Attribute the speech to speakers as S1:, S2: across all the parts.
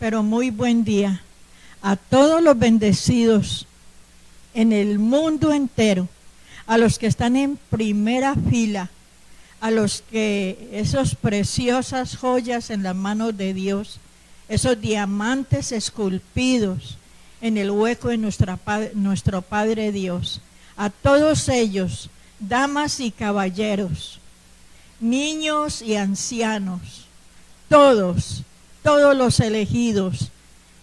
S1: pero muy buen día a todos los bendecidos en el mundo entero, a los que están en primera fila, a los que esas preciosas joyas en las manos de Dios, esos diamantes esculpidos en el hueco de nuestro Padre Dios, a todos ellos, damas y caballeros, niños y ancianos, todos los elegidos,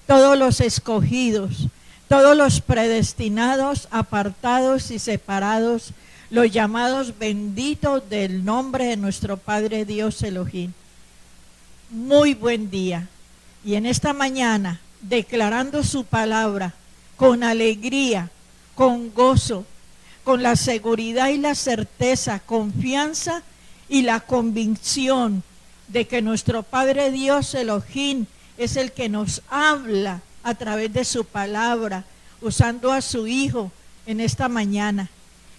S1: todos los escogidos, todos los predestinados, apartados y separados, los llamados benditos del nombre de nuestro Padre Dios Elohim. Muy buen día. Y en esta mañana, declarando su palabra con alegría, con gozo, con la seguridad y la certeza, confianza y la convicción de que nuestro Padre Dios Elohim es el que nos habla a través de su palabra, usando a su Hijo en esta mañana.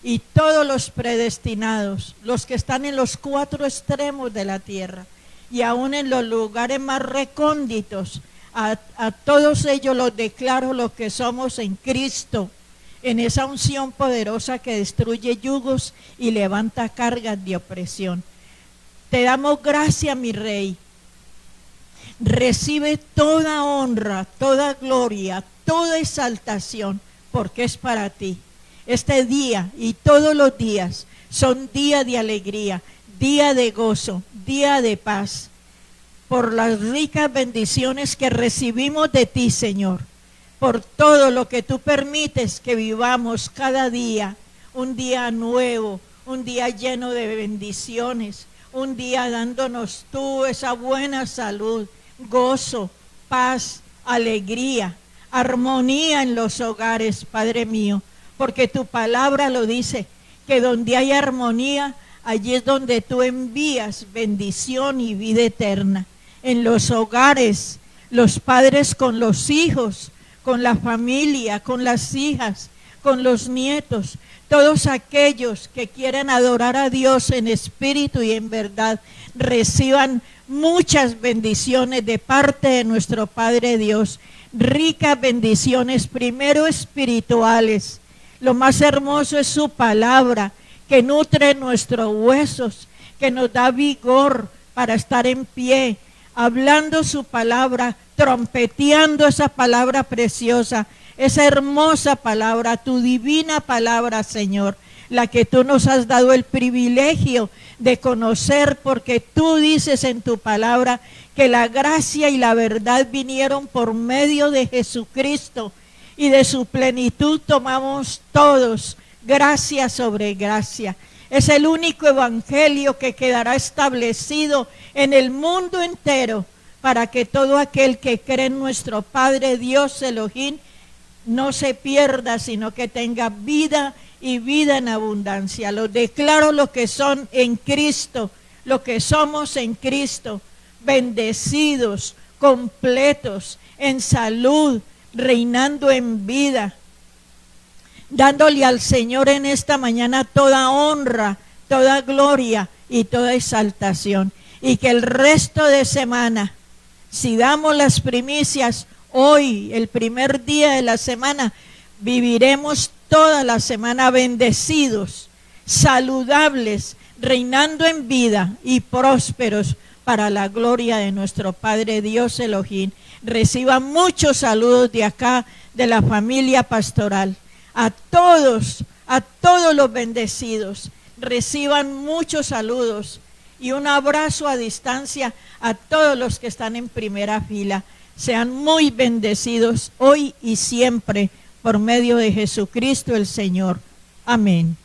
S1: Y todos los predestinados, los que están en los cuatro extremos de la tierra y aún en los lugares más recónditos, a todos ellos los declaro lo que somos en Cristo, en esa unción poderosa que destruye yugos y levanta cargas de opresión. Te damos gracias, mi Rey. Recibe toda honra, toda gloria, toda exaltación, porque es para ti. Este día y todos los días son día de alegría, día de gozo, día de paz, por las ricas bendiciones que recibimos de ti, Señor, por todo lo que tú permites que vivamos cada día, un día nuevo, un día lleno de bendiciones, un día dándonos tú esa buena salud, gozo, paz, alegría, armonía en los hogares, Padre mío, porque tu palabra lo dice, que donde hay armonía, allí es donde tú envías bendición y vida eterna. En los hogares, los padres con los hijos, con la familia, con las hijas, con los nietos, todos aquellos que quieren adorar a Dios en espíritu y en verdad, reciban muchas bendiciones de parte de nuestro Padre Dios, ricas bendiciones, primero espirituales. Lo más hermoso es su palabra, que nutre nuestros huesos, que nos da vigor para estar en pie, hablando su palabra, trompeteando esa palabra preciosa, esa hermosa palabra, tu divina palabra, Señor, la que tú nos has dado el privilegio de conocer, porque tú dices en tu palabra que la gracia y la verdad vinieron por medio de Jesucristo, y de su plenitud tomamos todos gracia sobre gracia. Es el único evangelio que quedará establecido en el mundo entero, para que todo aquel que cree en nuestro Padre Dios Elohim no se pierda, sino que tenga vida y vida en abundancia. Lo declaro lo que son en Cristo, lo que somos en Cristo, bendecidos, completos, en salud, reinando en vida, dándole al Señor en esta mañana toda honra, toda gloria y toda exaltación. Y que el resto de semana, si damos las primicias hoy, el primer día de la semana, viviremos toda la semana bendecidos, saludables, reinando en vida y prósperos para la gloria de nuestro Padre Dios Elohim. Reciban muchos saludos de acá, de la familia pastoral. A todos los bendecidos, reciban muchos saludos y un abrazo a distancia a todos los que están en primera fila. Sean muy bendecidos hoy y siempre por medio de Jesucristo el Señor. Amén.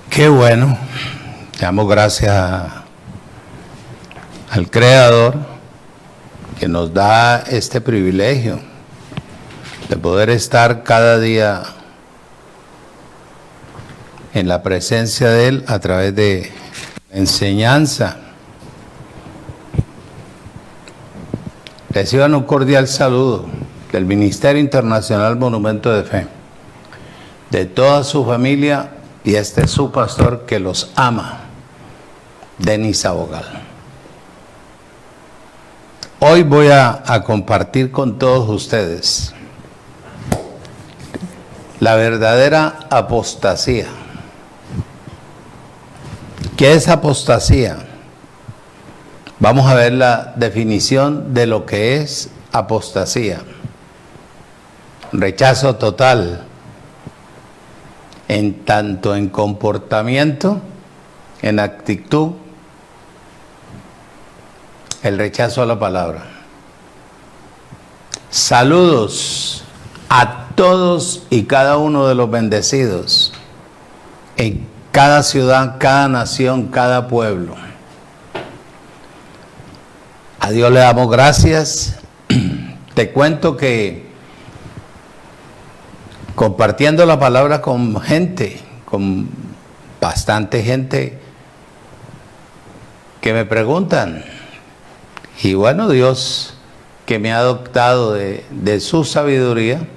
S2: Qué bueno, damos gracias al Creador que nos da este privilegio de poder estar cada día en la presencia de Él a través de enseñanza. Reciban un cordial saludo del Ministerio Internacional Monumento de Fe, de toda su familia, y este es su pastor que los ama, Denis Abogal. Hoy voy a compartir con todos ustedes la verdadera apostasía. ¿Qué es apostasía? Vamos a ver la definición de lo que es apostasía. Rechazo total, en tanto en comportamiento, en actitud, el rechazo a la palabra. Saludos a todos y cada uno de los bendecidos en cada ciudad, cada nación, cada pueblo. A Dios le damos gracias. Te cuento que compartiendo la palabra con gente, con bastante gente que me preguntan, y bueno, Dios que me ha adoptado de su sabiduría,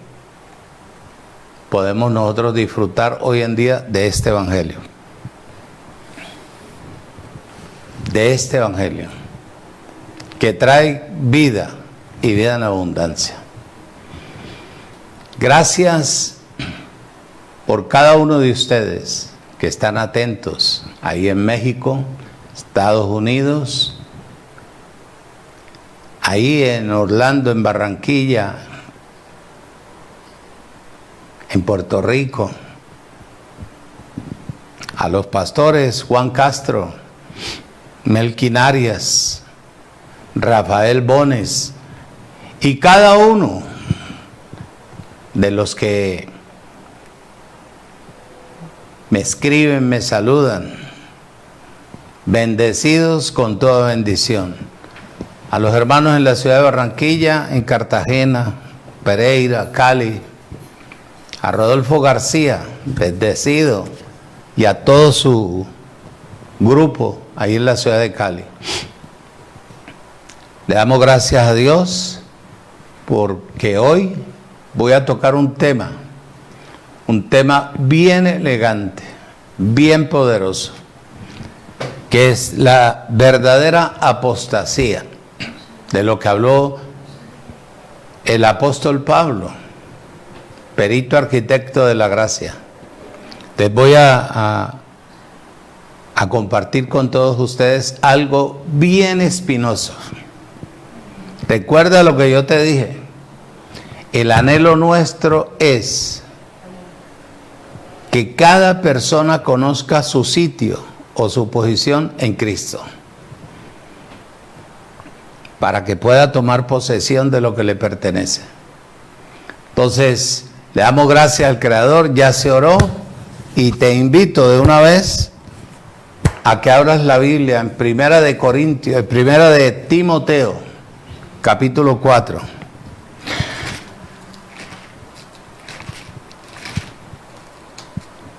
S2: podemos nosotros disfrutar hoy en día de este evangelio. De este evangelio que trae vida y vida en abundancia. Gracias por cada uno de ustedes que están atentos ahí en México, Estados Unidos, ahí en Orlando, en Barranquilla, en Puerto Rico, a los pastores Juan Castro, Melkin Arias, Rafael Bones y cada uno de los que me escriben, me saludan, bendecidos con toda bendición. A los hermanos en la ciudad de Barranquilla, en Cartagena, Pereira, Cali, a Rodolfo García, bendecido, y a todo su grupo ahí en la ciudad de Cali. Le damos gracias a Dios porque hoy voy a tocar un tema bien elegante, bien poderoso, que es la verdadera apostasía, de lo que habló el apóstol Pablo, perito arquitecto de la gracia. Les voy a compartir con todos ustedes algo bien espinoso. Recuerda lo que yo te dije. El anhelo nuestro es que cada persona conozca su sitio o su posición en Cristo, para que pueda tomar posesión de lo que le pertenece. Entonces, le damos gracias al Creador, ya se oró, y te invito de una vez a que abras la Biblia en Primera de Timoteo, capítulo 4.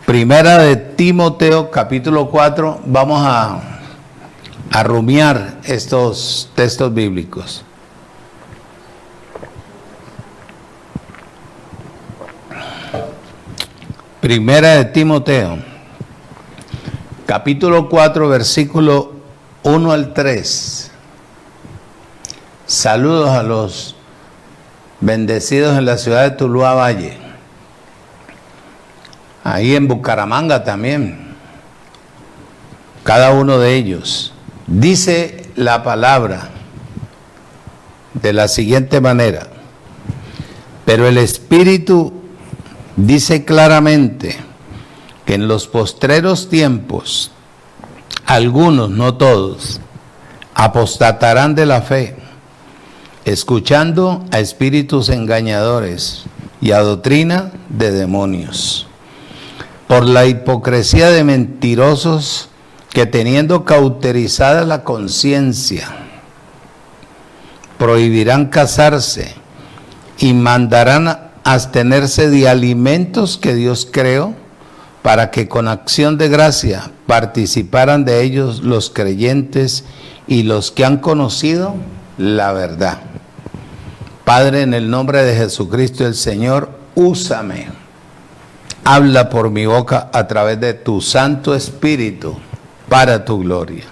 S2: Primera de Timoteo, capítulo 4, vamos a rumiar estos textos bíblicos. Primera de Timoteo, capítulo 4, versículo 1 al 3. Saludos a los bendecidos en la ciudad de Tuluá Valle, ahí en Bucaramanga también, cada uno de ellos. Dice la palabra de la siguiente manera: pero el Espíritu dice claramente que en los postreros tiempos algunos, no todos, apostatarán de la fe, escuchando a espíritus engañadores y a doctrina de demonios, por la hipocresía de mentirosos que, teniendo cauterizada la conciencia, prohibirán casarse y mandarán abstenerse de alimentos que Dios creó, para que con acción de gracia participaran de ellos los creyentes y los que han conocido la verdad. Padre, en el nombre de Jesucristo el Señor, úsame. Habla por mi boca a través de tu Santo Espíritu para tu gloria,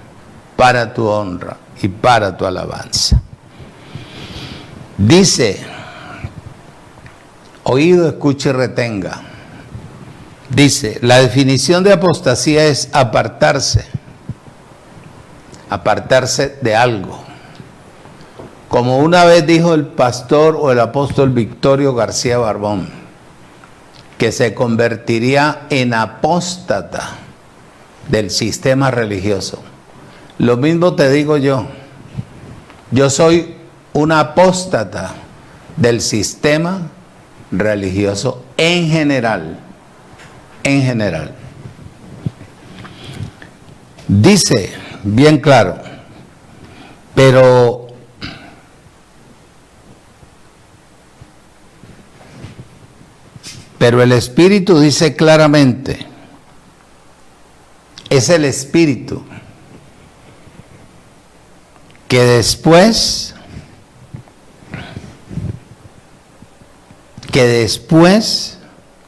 S2: para tu honra y para tu alabanza. Dice, oído, escuche y retenga. Dice, la definición de apostasía es apartarse de algo. Como una vez dijo el pastor o el apóstol Victorio García Barbón, que se convertiría en apóstata del sistema religioso. Lo mismo te digo yo. Yo soy una apóstata del sistema religioso en general. En general. Dice bien claro, pero el Espíritu dice claramente, es el Espíritu que después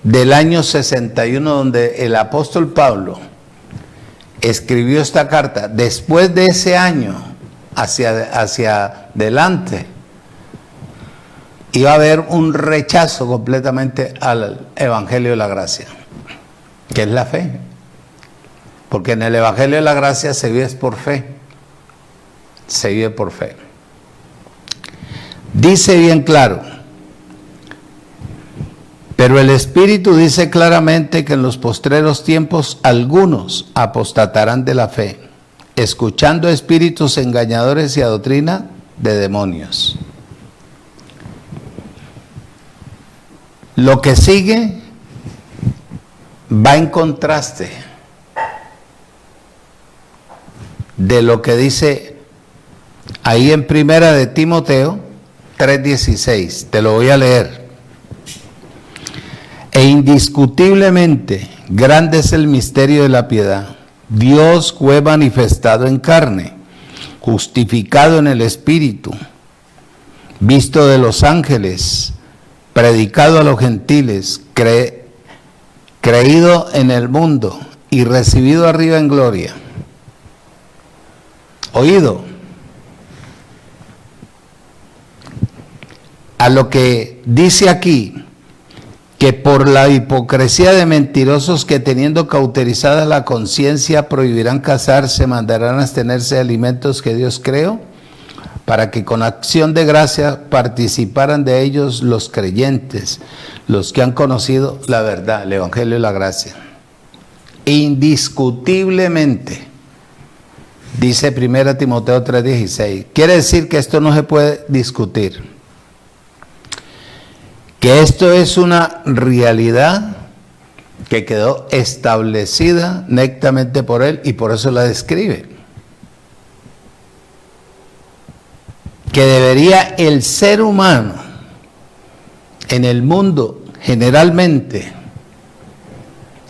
S2: del año 61, donde el apóstol Pablo escribió esta carta, después de ese año hacia adelante, iba a haber un rechazo completamente al Evangelio de la Gracia, que es la fe. Porque en el Evangelio de la Gracia se vive por fe. Se vive por fe. Dice bien claro, pero el Espíritu dice claramente que en los postreros tiempos algunos apostatarán de la fe, escuchando espíritus engañadores y a doctrina de demonios. Lo que sigue va en contraste de lo que dice ahí en Primera de Timoteo 3:16. Te lo voy a leer. E indiscutiblemente grande es el misterio de la piedad. Dios fue manifestado en carne, justificado en el Espíritu, visto de los ángeles, predicado a los gentiles, creído en el mundo y recibido arriba en gloria. Oído a lo que dice aquí, que por la hipocresía de mentirosos que teniendo cauterizada la conciencia prohibirán casarse, mandarán abstenerse de alimentos que Dios creó, para que con acción de gracia participaran de ellos los creyentes, los que han conocido la verdad, el Evangelio de la gracia. Indiscutiblemente, dice 1 Timoteo 3:16, quiere decir que esto no se puede discutir, que esto es una realidad que quedó establecida netamente por él y por eso la describe. Que debería el ser humano en el mundo generalmente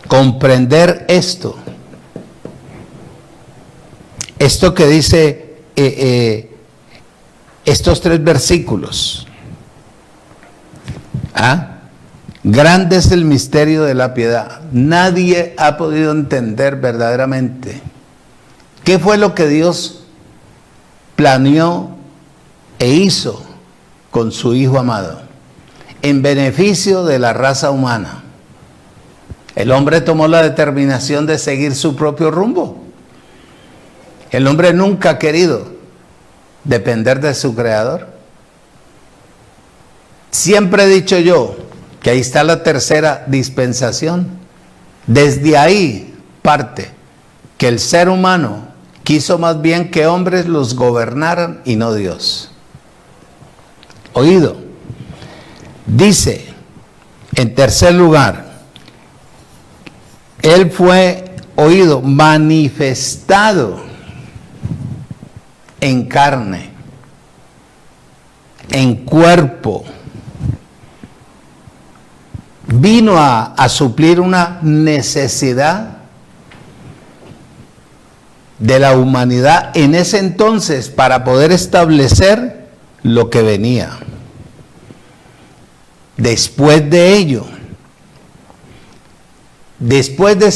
S2: comprender esto que dice estos 3 versículos. Grande es el misterio de la piedad. Nadie ha podido entender verdaderamente qué fue lo que Dios planeó e hizo con su Hijo amado en beneficio de la raza humana. El hombre tomó la determinación de seguir su propio rumbo. El hombre nunca ha querido depender de su Creador. Siempre he dicho yo que ahí está la tercera dispensación. Desde ahí parte que el ser humano quiso más bien que hombres los gobernaran y no Dios. Oído. Dice, en tercer lugar, Él fue oído, manifestado en carne, en cuerpo. Vino a suplir una necesidad de la humanidad en ese entonces para poder establecer lo que venía. después de ello, después de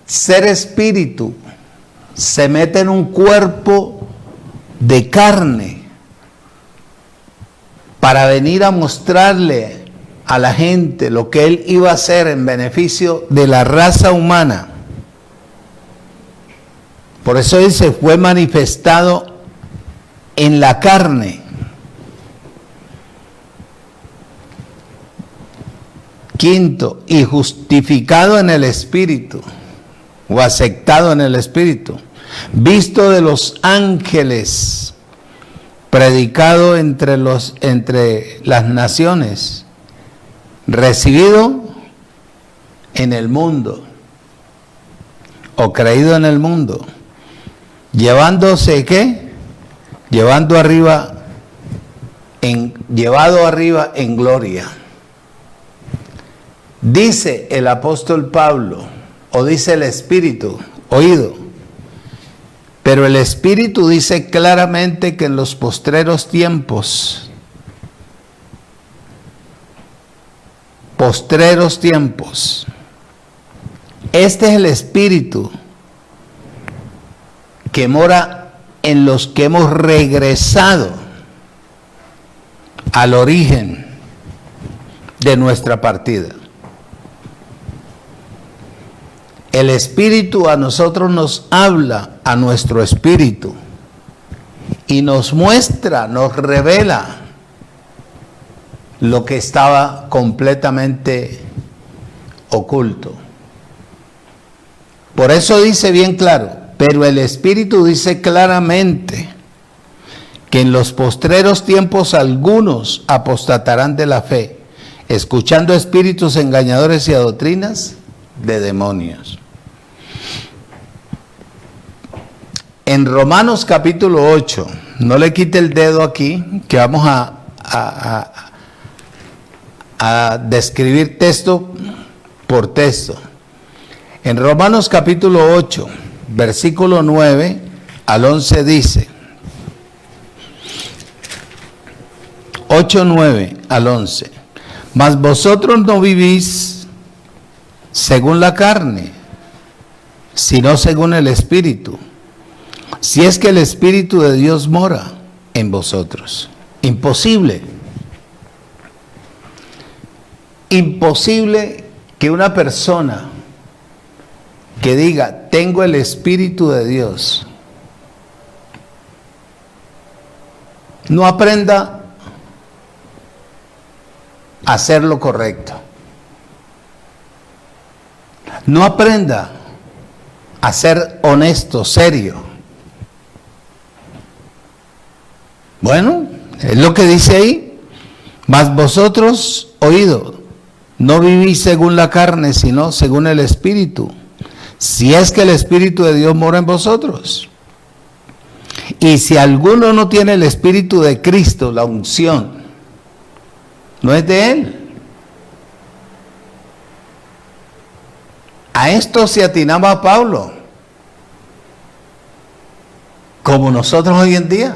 S2: ser espíritu, se mete en un cuerpo de carne para venir a mostrarle a la gente lo que él iba a hacer en beneficio de la raza humana. Por eso él se fue manifestado en la carne. Quinto, y justificado en el Espíritu, o aceptado en el Espíritu, visto de los ángeles, predicado entre las naciones, recibido en el mundo, o creído en el mundo, llevándose ¿qué? Llevado arriba en gloria. Dice el apóstol Pablo, o dice el Espíritu, oído, pero el Espíritu dice claramente que en los postreros tiempos, este es el Espíritu que mora en los que hemos regresado al origen de nuestra partida. El Espíritu a nosotros nos habla, a nuestro espíritu, y nos muestra, nos revela lo que estaba completamente oculto. Por eso dice bien claro, pero el Espíritu dice claramente que en los postreros tiempos algunos apostatarán de la fe, escuchando espíritus engañadores y a doctrinas de demonios. En Romanos capítulo 8, no le quite el dedo aquí, que vamos a describir texto por texto. En Romanos capítulo 8, versículo 9 al 11 dice, 8, 9 al 11, mas vosotros no vivís según la carne, sino según el Espíritu, si es que el Espíritu de Dios mora en vosotros. Imposible. Imposible que una persona que diga, tengo el Espíritu de Dios, no aprenda a hacer lo correcto. No aprenda a ser honesto, serio. Bueno, es lo que dice ahí. Mas vosotros, oído, no vivís según la carne, sino según el Espíritu, si es que el Espíritu de Dios mora en vosotros. Y si alguno no tiene el Espíritu de Cristo, la unción, no es de él. A esto se atinaba Pablo, como nosotros hoy en día.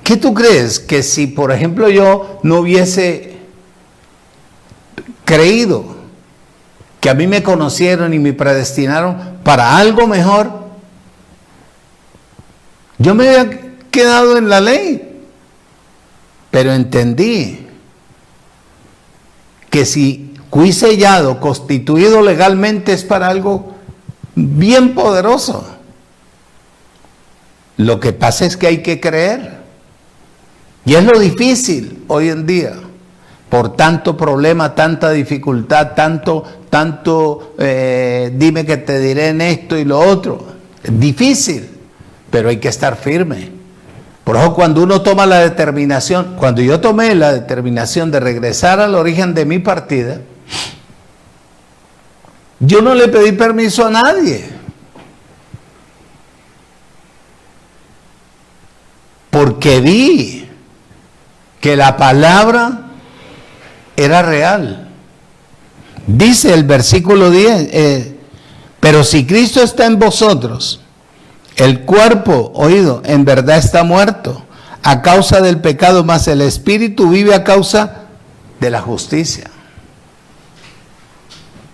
S2: ¿Qué tú crees? Que si, por ejemplo, yo no hubiese creído que a mí me conocieron y me predestinaron para algo mejor, yo me había quedado en la ley, pero entendí que si fui sellado, constituido legalmente, es para algo bien poderoso. Lo que pasa es que hay que creer. Y es lo difícil hoy en día, por tanto problema, tanta dificultad, tanto dime que te diré en esto y lo otro. Es difícil, pero hay que estar firme. Por eso cuando uno toma la determinación, cuando yo tomé la determinación de regresar al origen de mi partida, yo no le pedí permiso a nadie. Porque vi que la palabra era real. Dice el versículo 10, pero si Cristo está en vosotros, el cuerpo, oído, en verdad está muerto a causa del pecado, mas el Espíritu vive a causa de la justicia.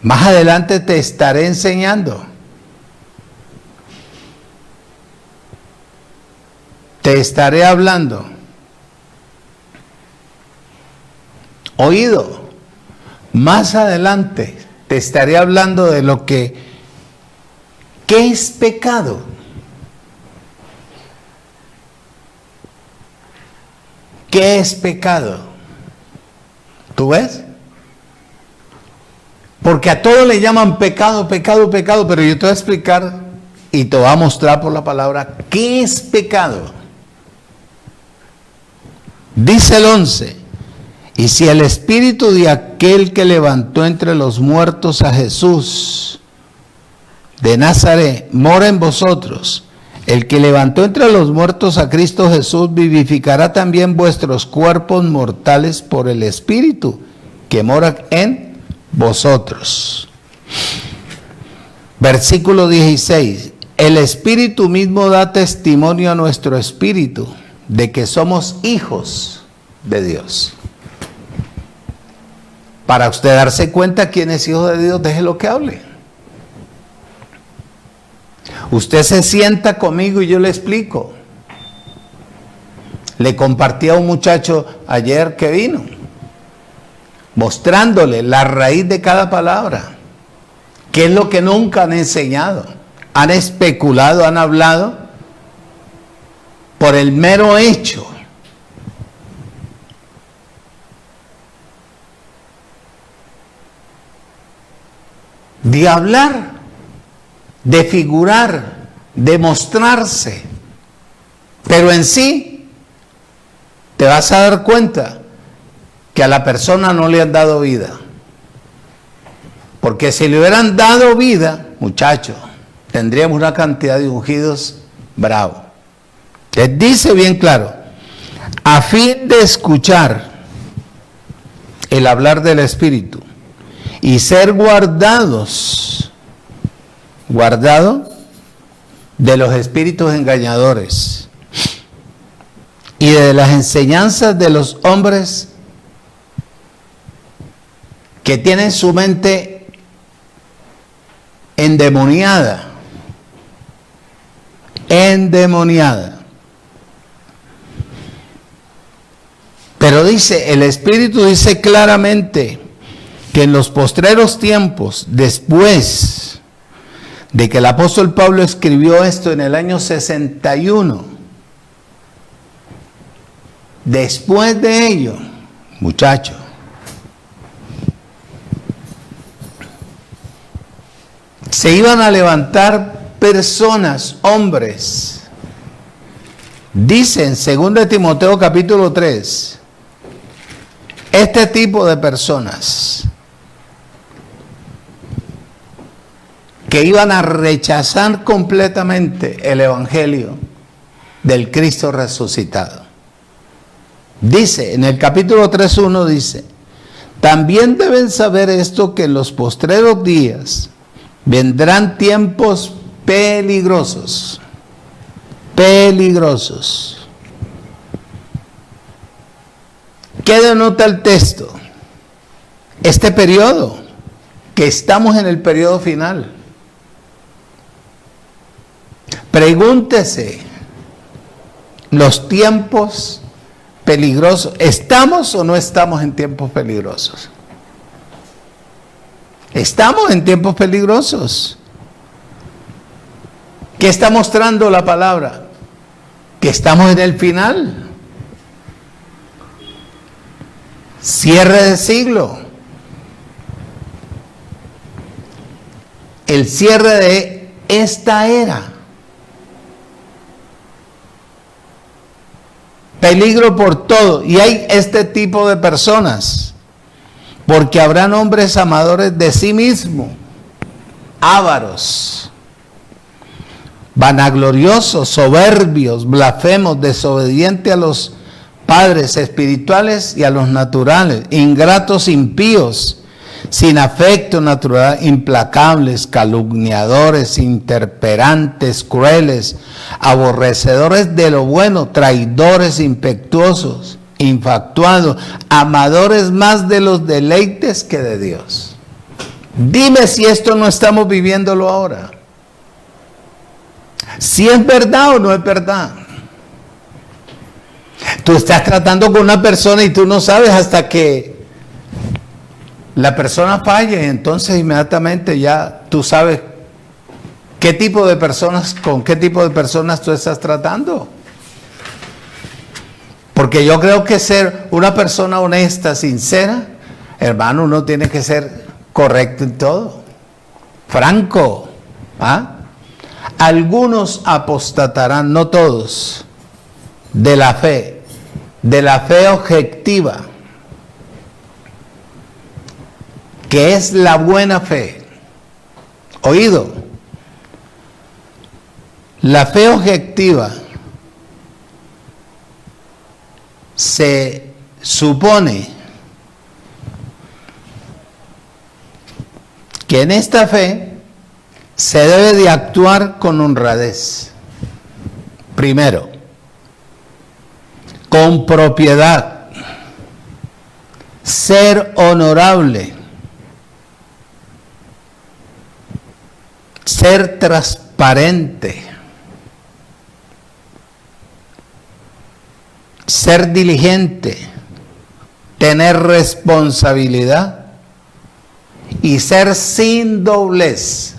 S2: Más adelante te estaré enseñando. Te estaré hablando. Oído. Más adelante te estaré hablando de lo que, ¿qué es pecado? ¿Qué es pecado? ¿Tú ves? Porque a todos le llaman pecado, pecado, pecado, pero yo te voy a explicar y te voy a mostrar por la palabra qué es pecado. Dice el 11, y si el espíritu de aquel que levantó entre los muertos a Jesús de Nazaret mora en vosotros, el que levantó entre los muertos a Cristo Jesús vivificará también vuestros cuerpos mortales por el espíritu que mora en vosotros. Versículo 16, el espíritu mismo da testimonio a nuestro espíritu de que somos hijos de Dios. Para usted darse cuenta quién es hijo de Dios, déjelo que hable. Usted se sienta conmigo y yo le explico. Le compartí a un muchacho ayer que vino, mostrándole la raíz de cada palabra. ¿Qué es lo que nunca han enseñado? Han especulado, han hablado por el mero hecho de hablar, de figurar, de mostrarse. Pero en sí te vas a dar cuenta que a la persona no le han dado vida. Porque si le hubieran dado vida, muchachos, tendríamos una cantidad de ungidos bravos. Les dice bien claro, a fin de escuchar el hablar del Espíritu y ser guardados de los espíritus engañadores y de las enseñanzas de los hombres que tienen su mente endemoniada. Pero dice, el Espíritu dice claramente que en los postreros tiempos, después de que el apóstol Pablo escribió esto en el año 61, después de ello, muchachos, se iban a levantar personas, hombres. Dice en 2 Timoteo capítulo 3, este tipo de personas que iban a rechazar completamente el evangelio del Cristo resucitado. Dice, en el capítulo 3:1 dice, también deben saber esto, que en los postreros días vendrán tiempos peligrosos. Peligrosos. ¿Qué denota el texto? Este periodo, que estamos en el periodo final. Pregúntese, los tiempos peligrosos, ¿estamos o no estamos en tiempos peligrosos? Estamos en tiempos peligrosos. ¿Qué está mostrando la palabra? Que estamos en el final. Cierre de siglo. El cierre de esta era. Peligro por todo. Y hay este tipo de personas. Porque habrán hombres amadores de sí mismos, ávaros, vanagloriosos, soberbios, blasfemos, desobedientes a los padres espirituales y a los naturales, ingratos, impíos, sin afecto natural, implacables, calumniadores, interperantes, crueles, aborrecedores de lo bueno, traidores, impetuosos, infatuados, amadores más de los deleites que de Dios. Dime si esto no estamos viviéndolo ahora. Si es verdad o no es verdad. Tú estás tratando con una persona y tú no sabes hasta que la persona falle, entonces inmediatamente ya tú sabes qué tipo de personas, con qué tipo de personas tú estás tratando. Porque yo creo que ser una persona honesta, sincera, hermano, uno tiene que ser correcto en todo, franco. ¿Ah? Algunos apostatarán, no todos, de la fe objetiva, que es la buena fe. Oído, la fe objetiva se supone que en esta fe se debe de actuar con honradez. Primero, con propiedad, ser honorable, ser transparente, ser diligente, tener responsabilidad y ser sin doblez.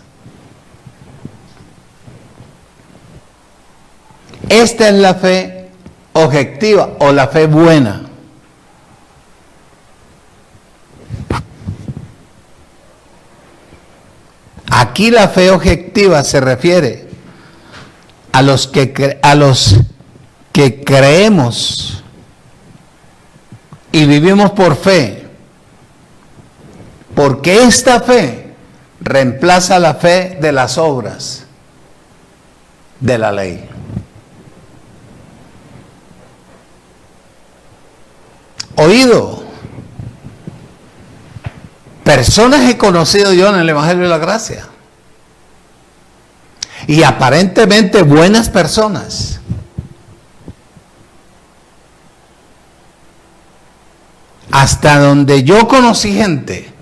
S2: Esta es la fe objetiva o la fe buena. Aquí la fe objetiva se refiere a los que creemos y vivimos por fe, porque esta fe reemplaza la fe de las obras de la ley. Oído, personas he conocido yo en el Evangelio de la Gracia, y aparentemente buenas personas, hasta donde yo conocí gente,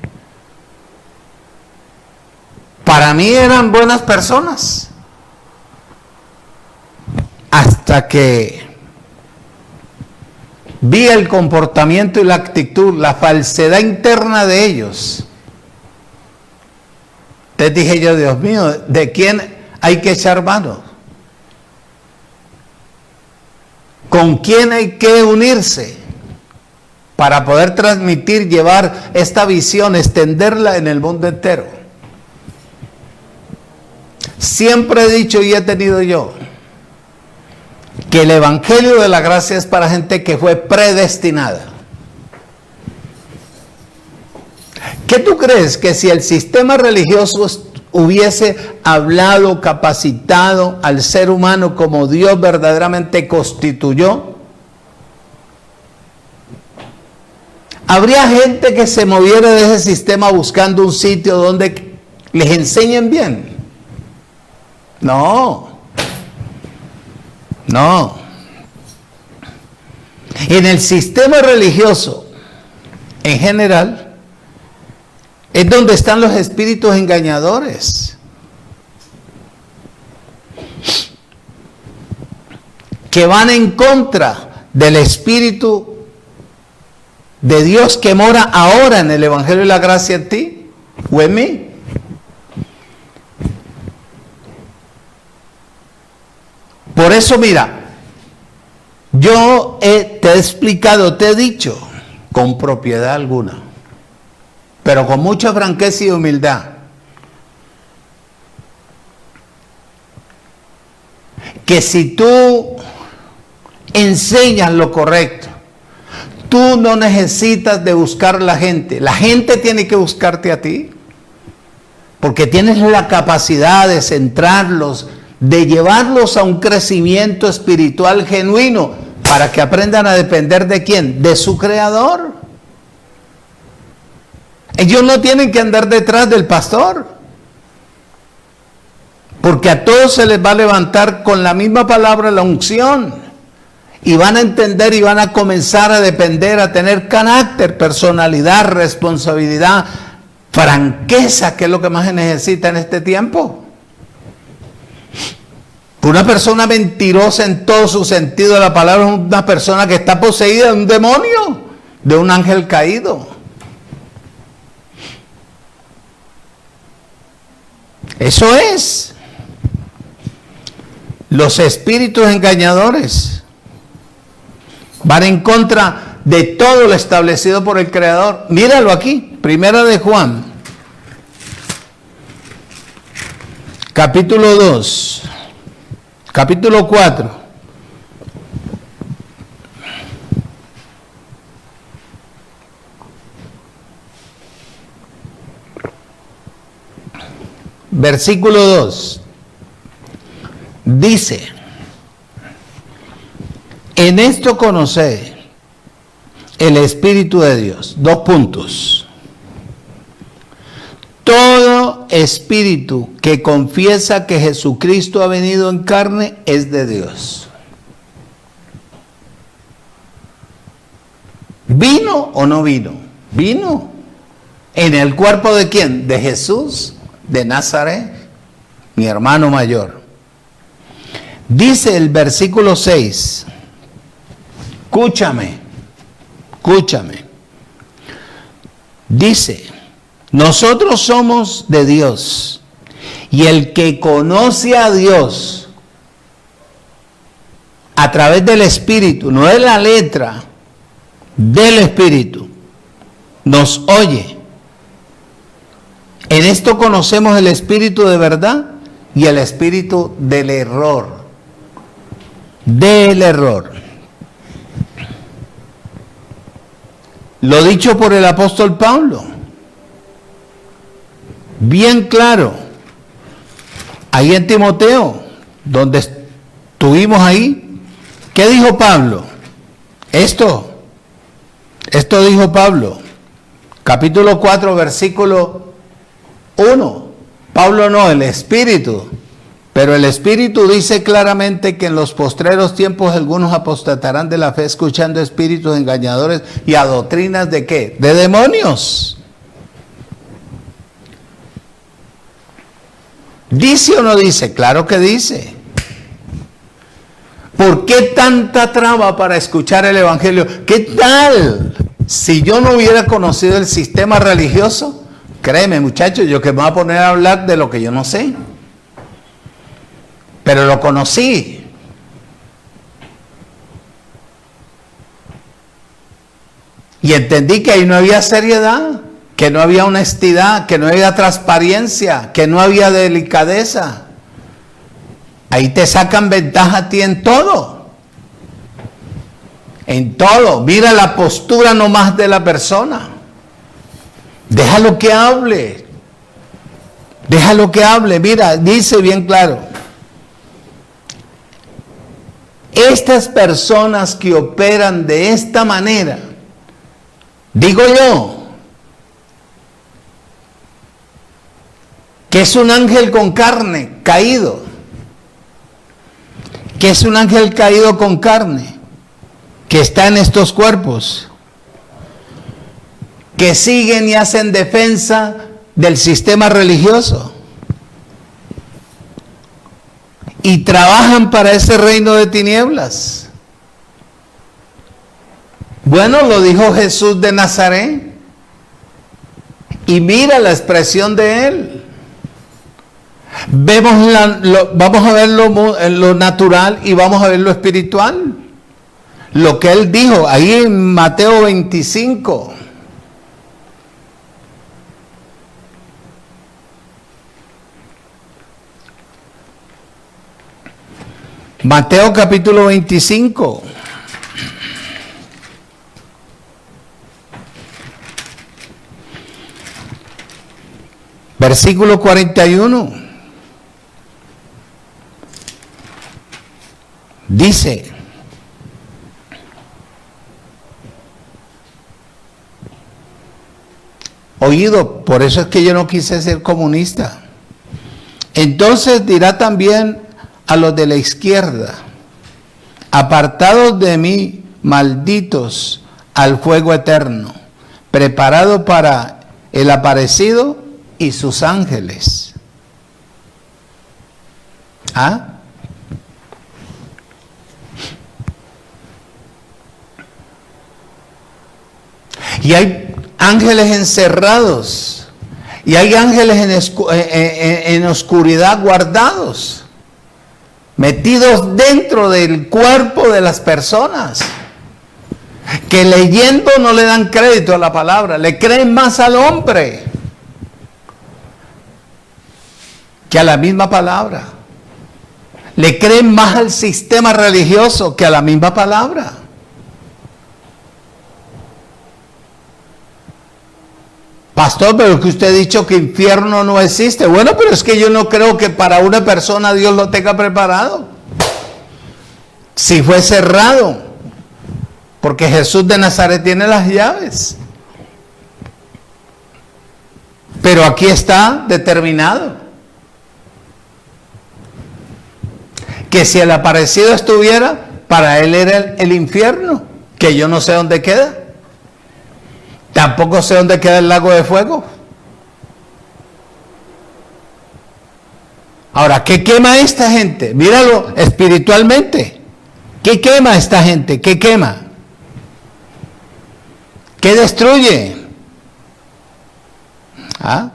S2: para mí eran buenas personas, hasta que vi el comportamiento y la actitud, la falsedad interna de ellos. Te dije yo, Dios mío, ¿de quién hay que echar mano? ¿Con quién hay que unirse para poder transmitir, llevar esta visión, extenderla en el mundo entero? Siempre he dicho y he tenido yo que el Evangelio de la Gracia es para gente que fue predestinada. ¿Qué tú crees? Que si el sistema religioso hubiese hablado, capacitado al ser humano como Dios verdaderamente constituyó, habría gente que se moviera de ese sistema buscando un sitio donde les enseñen bien? No. En el sistema religioso, en general, es donde están los espíritus engañadores, que van en contra del Espíritu de Dios que mora ahora en el Evangelio de la Gracia en ti o en mí. Por eso, mira, yo te he explicado, te he dicho, con propiedad alguna, pero con mucha franqueza y humildad, que si tú enseñas lo correcto, tú no necesitas de buscar a la gente tiene que buscarte a ti, porque tienes la capacidad de centrarlos, de llevarlos a un crecimiento espiritual genuino, para que aprendan a depender ¿de quién? De su Creador. Ellos no tienen que andar detrás del pastor, porque a todos se les va a levantar con la misma palabra la unción, Y van a entender y van a comenzar a depender, a tener carácter, personalidad, responsabilidad, franqueza, que es lo que más se necesita en este tiempo. Una persona mentirosa en todo su sentido de la palabra es una persona que está poseída de un demonio, de un ángel caído. Eso es. Los espíritus engañadores van en contra de todo lo establecido por el Creador. Míralo aquí, Primera de Juan, capítulo 2, capítulo 4. Versículo 2. Dice: en esto conoced el Espíritu de Dios. 2 puntos. Todo espíritu que confiesa que Jesucristo ha venido en carne es de Dios. ¿Vino o no vino? Vino. ¿En el cuerpo de quién? De Jesús de Nazaret, mi hermano mayor. Dice el versículo 6, escúchame. Dice: nosotros somos de Dios, y el que conoce a Dios a través del Espíritu, no de la letra, del Espíritu, nos oye. En esto conocemos el espíritu de verdad y el espíritu del error. Del error. Lo dicho por el apóstol Pablo. Bien claro. Ahí en Timoteo, donde estuvimos ahí. ¿Qué dijo Pablo? Esto dijo Pablo. Capítulo 4, versículo 1. Pablo no, el Espíritu. Pero el Espíritu dice claramente que en los postreros tiempos algunos apostatarán de la fe, escuchando espíritus engañadores y a doctrinas de ¿qué? De demonios. ¿Dice o no dice? Claro que dice. ¿Por qué tanta traba para escuchar el Evangelio? ¿Qué tal si yo no hubiera conocido el sistema religioso? Créeme, muchachos, yo que me voy a poner a hablar de lo que yo no sé. Pero lo conocí. Y entendí que ahí no había seriedad, que no había honestidad, que no había transparencia, que no había delicadeza. Ahí te sacan ventaja a ti en todo. En todo. Mira la postura nomás de la persona. Déjalo que hable. Déjalo que hable. Mira, dice bien claro. Estas personas que operan de esta manera, digo yo, que es un ángel con carne, caído. Que es un ángel caído con carne, que está en estos cuerpos, que siguen y hacen defensa del sistema religioso y trabajan para ese reino de tinieblas. Bueno, lo dijo Jesús de Nazaret, y mira la expresión de él. Vamos a ver lo natural y vamos a ver lo espiritual. Lo que él dijo ahí en Mateo 25. Mateo capítulo 25. Versículo 41. Dice: oído, por eso es que yo no quise ser comunista. Entonces dirá también a los de la izquierda: Apartados de mí, malditos, al fuego eterno, preparado para el aparecido y sus ángeles. ¿Ah? Y hay ángeles encerrados, y hay ángeles en oscuridad guardados, metidos dentro del cuerpo de las personas, que leyendo no le dan crédito a la palabra, le creen más al hombre que a la misma palabra, le creen más al sistema religioso que a la misma palabra. Pastor, pero que usted ha dicho que infierno no existe. Bueno, pero es que yo no creo que para una persona Dios lo tenga preparado. Si fue cerrado, porque Jesús de Nazaret tiene las llaves. Pero aquí está determinado que si el aparecido estuviera, para él era el infierno, que yo no sé dónde queda. Tampoco sé dónde queda el lago de fuego. Ahora, ¿qué quema esta gente? Míralo espiritualmente. ¿Qué quema esta gente? ¿Qué quema? ¿Qué destruye? ¿Ah?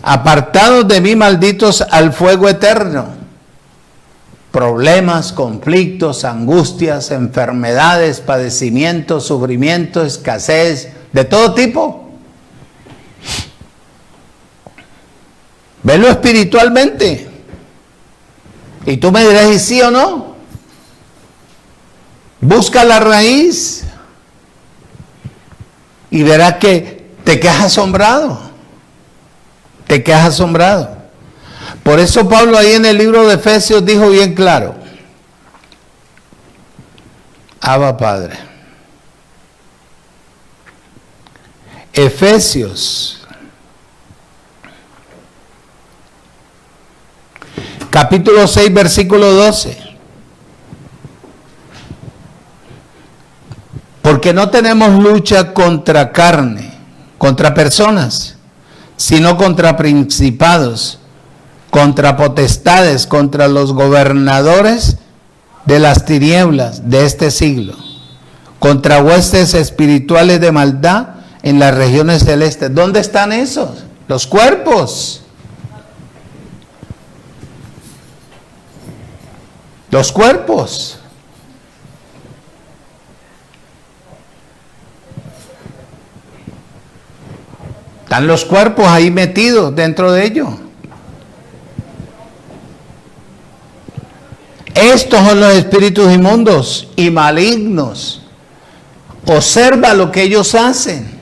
S2: Apartados de mí, malditos, al fuego eterno. Problemas, conflictos, angustias, enfermedades, padecimientos, sufrimiento, escasez, de todo tipo. Velo espiritualmente. Y tú me dirás, ¿y sí o no? Busca la raíz y verás que te quedas asombrado. Te quedas asombrado. Por eso Pablo ahí en el libro de Efesios dijo bien claro: Abba Padre. Efesios capítulo 6 versículo 12. Porque no tenemos lucha contra carne, contra personas, sino contra principados, contra potestades, contra los gobernadores de las tinieblas de este siglo, contra huestes espirituales de maldad en las regiones celestes. ¿Dónde están esos? Los cuerpos. Los cuerpos. Están los cuerpos ahí metidos dentro de ellos. Estos son los espíritus inmundos y malignos. Observa lo que ellos hacen.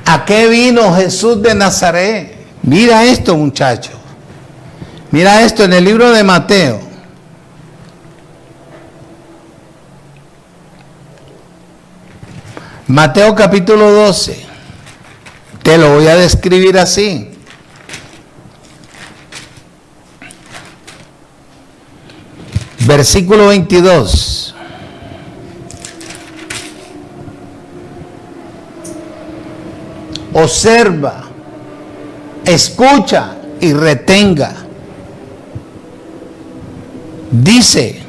S2: ¿A qué vino Jesús de Nazaret? Mira esto, muchachos. Mira esto en el libro de Mateo. Mateo capítulo 12. Te lo voy a describir así. Versículo 22. Observa, escucha y retenga. Dice,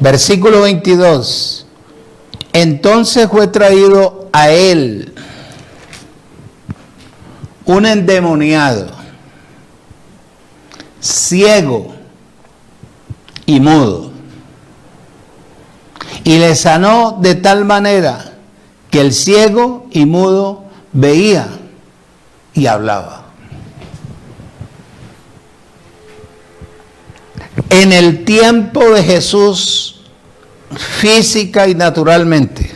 S2: versículo 22, entonces fue traído a él un endemoniado, ciego y mudo, y le sanó de tal manera que el ciego y mudo veía y hablaba. En el tiempo de Jesús, física y naturalmente.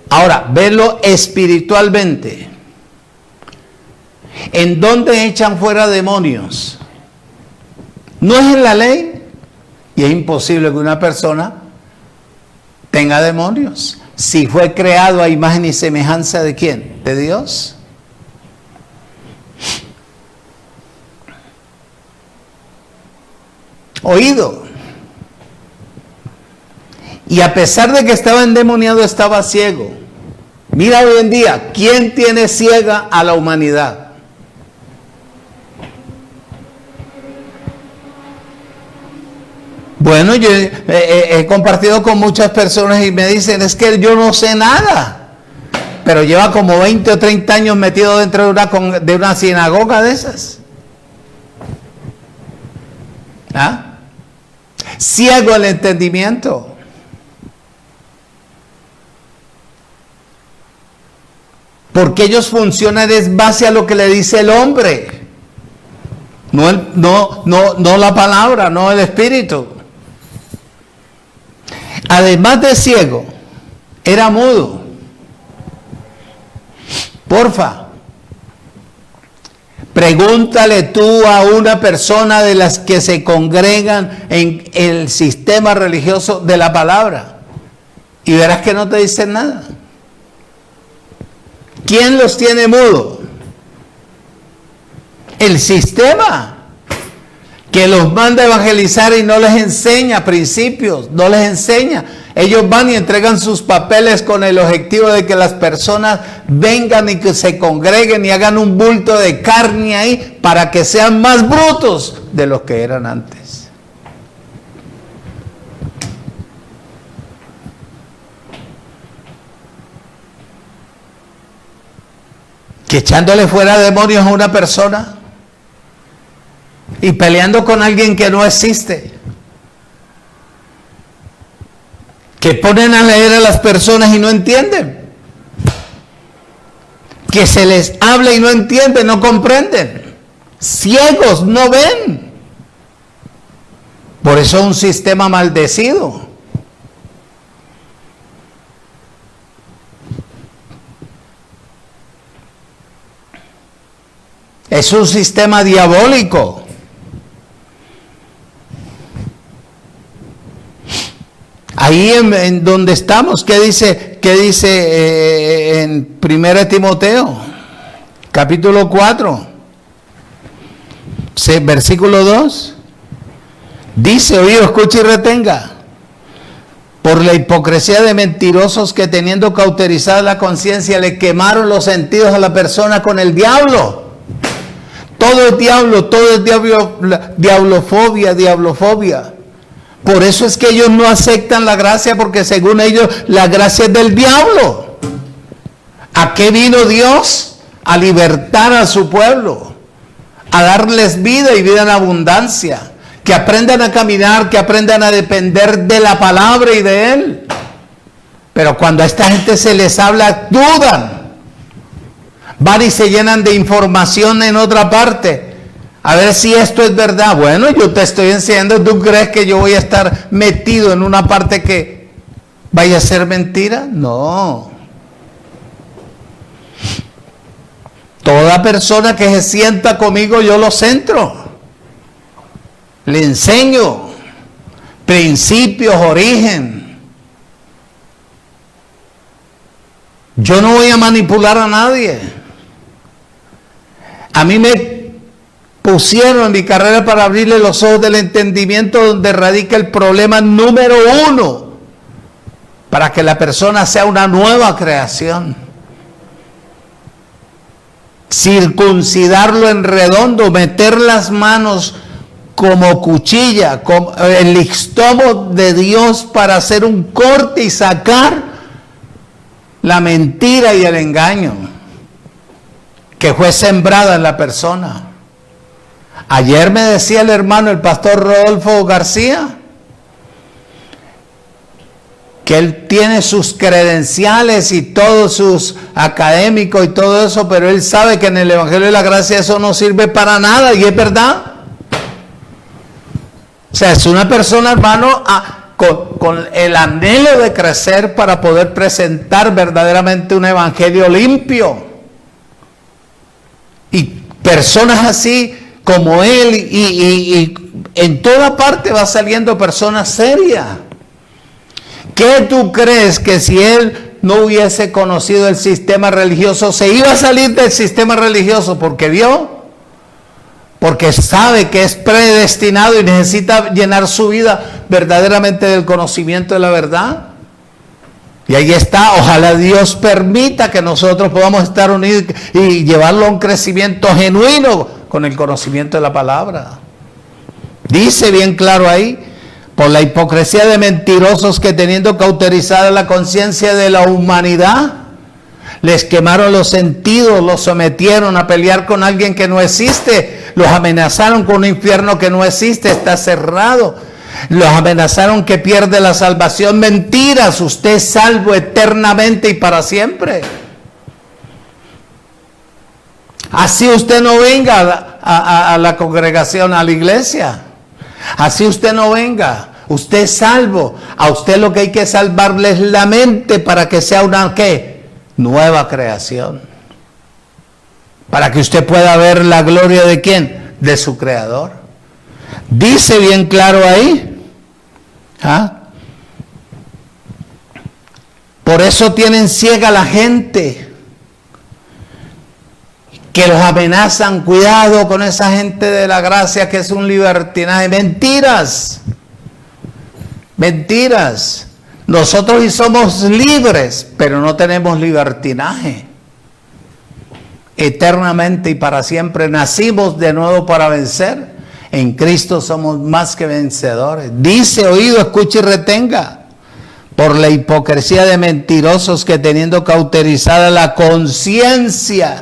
S2: Ahora, verlo espiritualmente. ¿En dónde echan fuera demonios? No es en la ley, y es imposible que una persona tenga demonios. Si fue creado a imagen y semejanza de ¿quién? De Dios. oído. Y a pesar de que estaba endemoniado, estaba ciego. Mira hoy en día, ¿quién tiene ciega a la humanidad? Bueno, yo he compartido con muchas personas y me dicen, es que yo no sé nada. Pero lleva como 20 o 30 años metido dentro de una sinagoga de esas. ¿Ah? Ciego el entendimiento. Porque ellos funcionan en base a lo que le dice el hombre. No la palabra, no el espíritu. Además de ciego, era mudo. Porfa, pregúntale tú a una persona de las que se congregan en el sistema religioso de la palabra y verás que no te dicen nada. ¿Quién los tiene mudos? El sistema que los manda a evangelizar y no les enseña principios, no les enseña. Ellos van y entregan sus papeles con el objetivo de que las personas vengan y que se congreguen y hagan un bulto de carne ahí para que sean más brutos de los que eran antes. Que echándole fuera demonios a una persona y peleando con alguien que no existe. Que ponen a leer a las personas y no entienden. Que se les habla y no entienden, no comprenden. Ciegos, no ven. Por eso es un sistema maldecido. Es un sistema diabólico. Ahí en donde estamos, ¿qué dice en 1 Timoteo, capítulo 4, versículo 2? Dice, oído, escucha y retenga. Por la hipocresía de mentirosos que teniendo cauterizada la conciencia le quemaron los sentidos a la persona con el diablo. Todo es diablofobia. Por eso es que ellos no aceptan la gracia, porque según ellos la gracia es del diablo. ¿A qué vino Dios? A libertar a su pueblo, a darles vida y vida en abundancia. Que aprendan a caminar, que aprendan a depender de la palabra y de Él. Pero cuando a esta gente se les habla, dudan. Van y se llenan de información en otra parte. A ver si esto es verdad. Bueno, yo te estoy enseñando. ¿Tú crees que yo voy a estar metido en una parte que vaya a ser mentira? No. Toda persona que se sienta conmigo, yo lo centro. Le enseño principios, origen. Yo no voy a manipular a nadie. A mí me pusieron en mi carrera para abrirle los ojos del entendimiento, donde radica el problema número 1, para que la persona sea una nueva creación. Circuncidarlo en redondo, meter las manos como cuchilla, como el listomo de Dios, para hacer un corte y sacar la mentira y el engaño que fue sembrada en la persona. Ayer me decía el hermano, el pastor Rodolfo García, que él tiene sus credenciales y todos sus académicos y todo eso, pero él sabe que en el Evangelio de la Gracia eso no sirve para nada, y es verdad. O sea, es una persona, hermano, con el anhelo de crecer para poder presentar verdaderamente un evangelio limpio. Y personas así como él, y en toda parte va saliendo personas serias. ¿Qué tú crees que si él no hubiese conocido el sistema religioso, se iba a salir del sistema religioso porque vio porque sabe que es predestinado y necesita llenar su vida verdaderamente del conocimiento de la verdad. Y ahí está, ojalá Dios permita que nosotros podamos estar unidos y llevarlo a un crecimiento genuino con el conocimiento de la palabra. Dice bien claro ahí, por la hipocresía de mentirosos que teniendo cauterizada la conciencia de la humanidad, les quemaron los sentidos, los sometieron a pelear con alguien que no existe, los amenazaron con un infierno que no existe, está cerrado. Los amenazaron que pierde la salvación. Mentiras, usted es salvo eternamente y para siempre. Así usted no venga a la congregación, a la iglesia. Así usted no venga. Usted es salvo. A usted lo que hay que salvarle es la mente para que sea una ¿qué? Nueva creación. Para que usted pueda ver la gloria de ¿quién? De su Creador. Dice bien claro ahí. Por eso tienen ciega la gente, que los amenazan. Cuidado con esa gente de la gracia que es un libertinaje. Mentiras. Mentiras. Nosotros sí somos libres, pero no tenemos libertinaje. Eternamente y para siempre nacimos de nuevo para vencer. En Cristo somos más que vencedores. Dice, oído, escuche y retenga. Por la hipocresía de mentirosos que teniendo cauterizada la conciencia,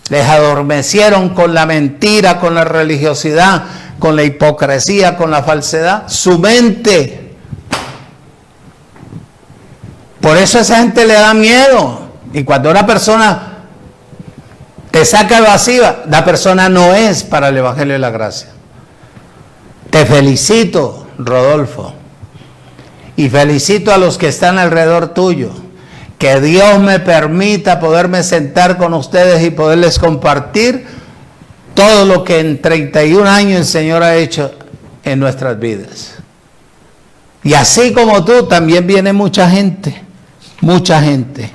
S2: les adormecieron con la mentira, con la religiosidad, con la hipocresía, con la falsedad, su mente. Por eso a esa gente le da miedo. Y cuando una persona te saca evasiva, la persona no es para el Evangelio de la Gracia. Te felicito, Rodolfo, y felicito a los que están alrededor tuyo. Que Dios me permita poderme sentar con ustedes y poderles compartir todo lo que en 31 años el Señor ha hecho en nuestras vidas. Y así como tú, también viene mucha gente, mucha gente,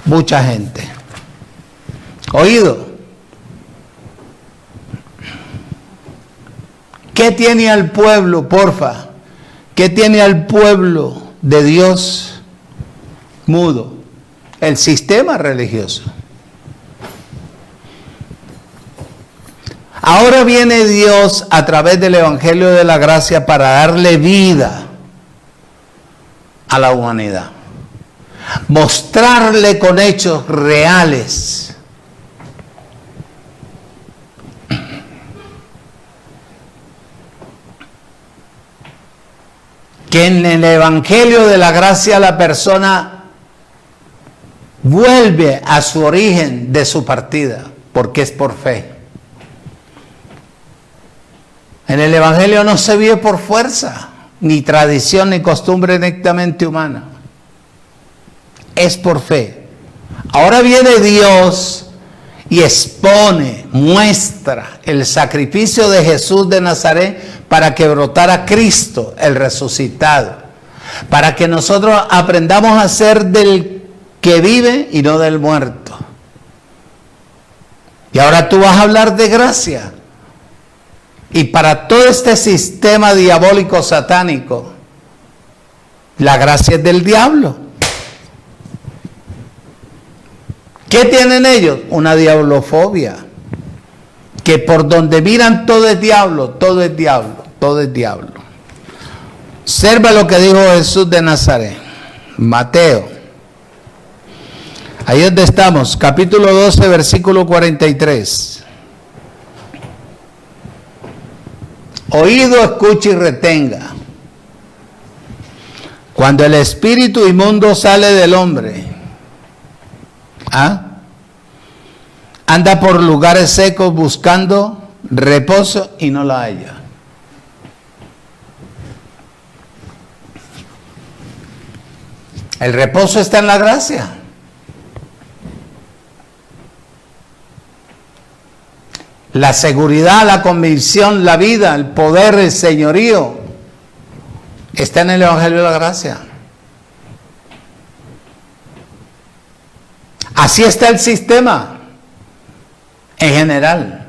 S2: mucha gente. Oído. ¿Qué tiene al pueblo, porfa? ¿Qué tiene al pueblo de Dios mudo? El sistema religioso. Ahora viene Dios a través del Evangelio de la Gracia para darle vida a la humanidad. Mostrarle con hechos reales que en el Evangelio de la Gracia la persona vuelve a su origen de su partida, porque es por fe. En el Evangelio no se vive por fuerza, ni tradición, ni costumbre netamente humana. Es por fe. Ahora viene Dios y expone, muestra el sacrificio de Jesús de Nazaret para que brotara Cristo, el resucitado. Para que nosotros aprendamos a ser del que vive y no del muerto. Y ahora tú vas a hablar de gracia. Y para todo este sistema diabólico satánico, la gracia es del diablo. ¿Qué tienen ellos? Una diablofobia. Que por donde miran todo es diablo, todo es diablo, todo es diablo. Observa lo que dijo Jesús de Nazaret. Mateo. Ahí donde estamos, capítulo 12, versículo 43. Oído, escuche y retenga. Cuando el espíritu inmundo sale del hombre, anda por lugares secos buscando reposo y no la halla. El reposo está en la gracia. La seguridad, la convicción, la vida, el poder, el señorío está en el Evangelio de la Gracia. Así está el sistema en general.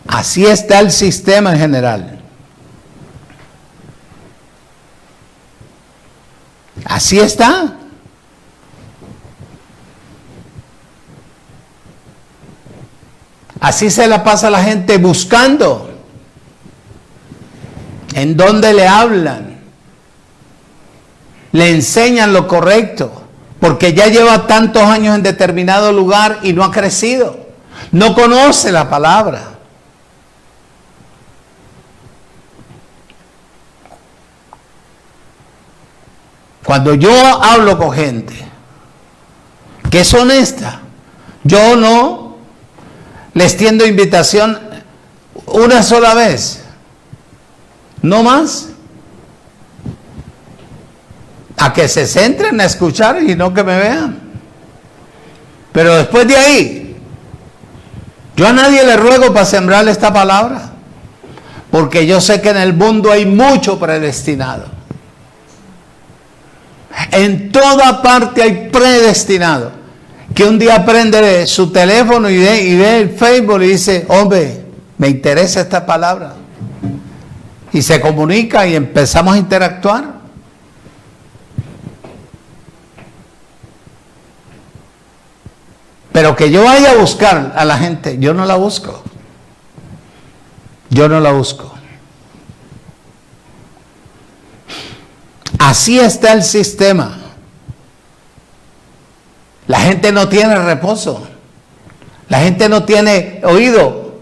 S2: Así está el sistema en general. Así está. Así se la pasa la gente buscando en dónde le hablan, le enseñan lo correcto, porque ya lleva tantos años en determinado lugar y no ha crecido, no conoce la palabra. Cuando yo hablo con gente que es honesta, yo no les tiendo invitación una sola vez, no más, a que se centren a escuchar y no que me vean. Pero después de ahí, yo a nadie le ruego para sembrarle esta palabra, porque yo sé que en el mundo hay mucho predestinado. En toda parte hay predestinado que un día prende su teléfono y ve el Facebook y dice, hombre, me interesa esta palabra. Y se comunica y empezamos a interactuar. Pero que yo vaya a buscar a la gente, yo no la busco. Yo no la busco. Así está el sistema. La gente no tiene reposo. La gente no tiene oído,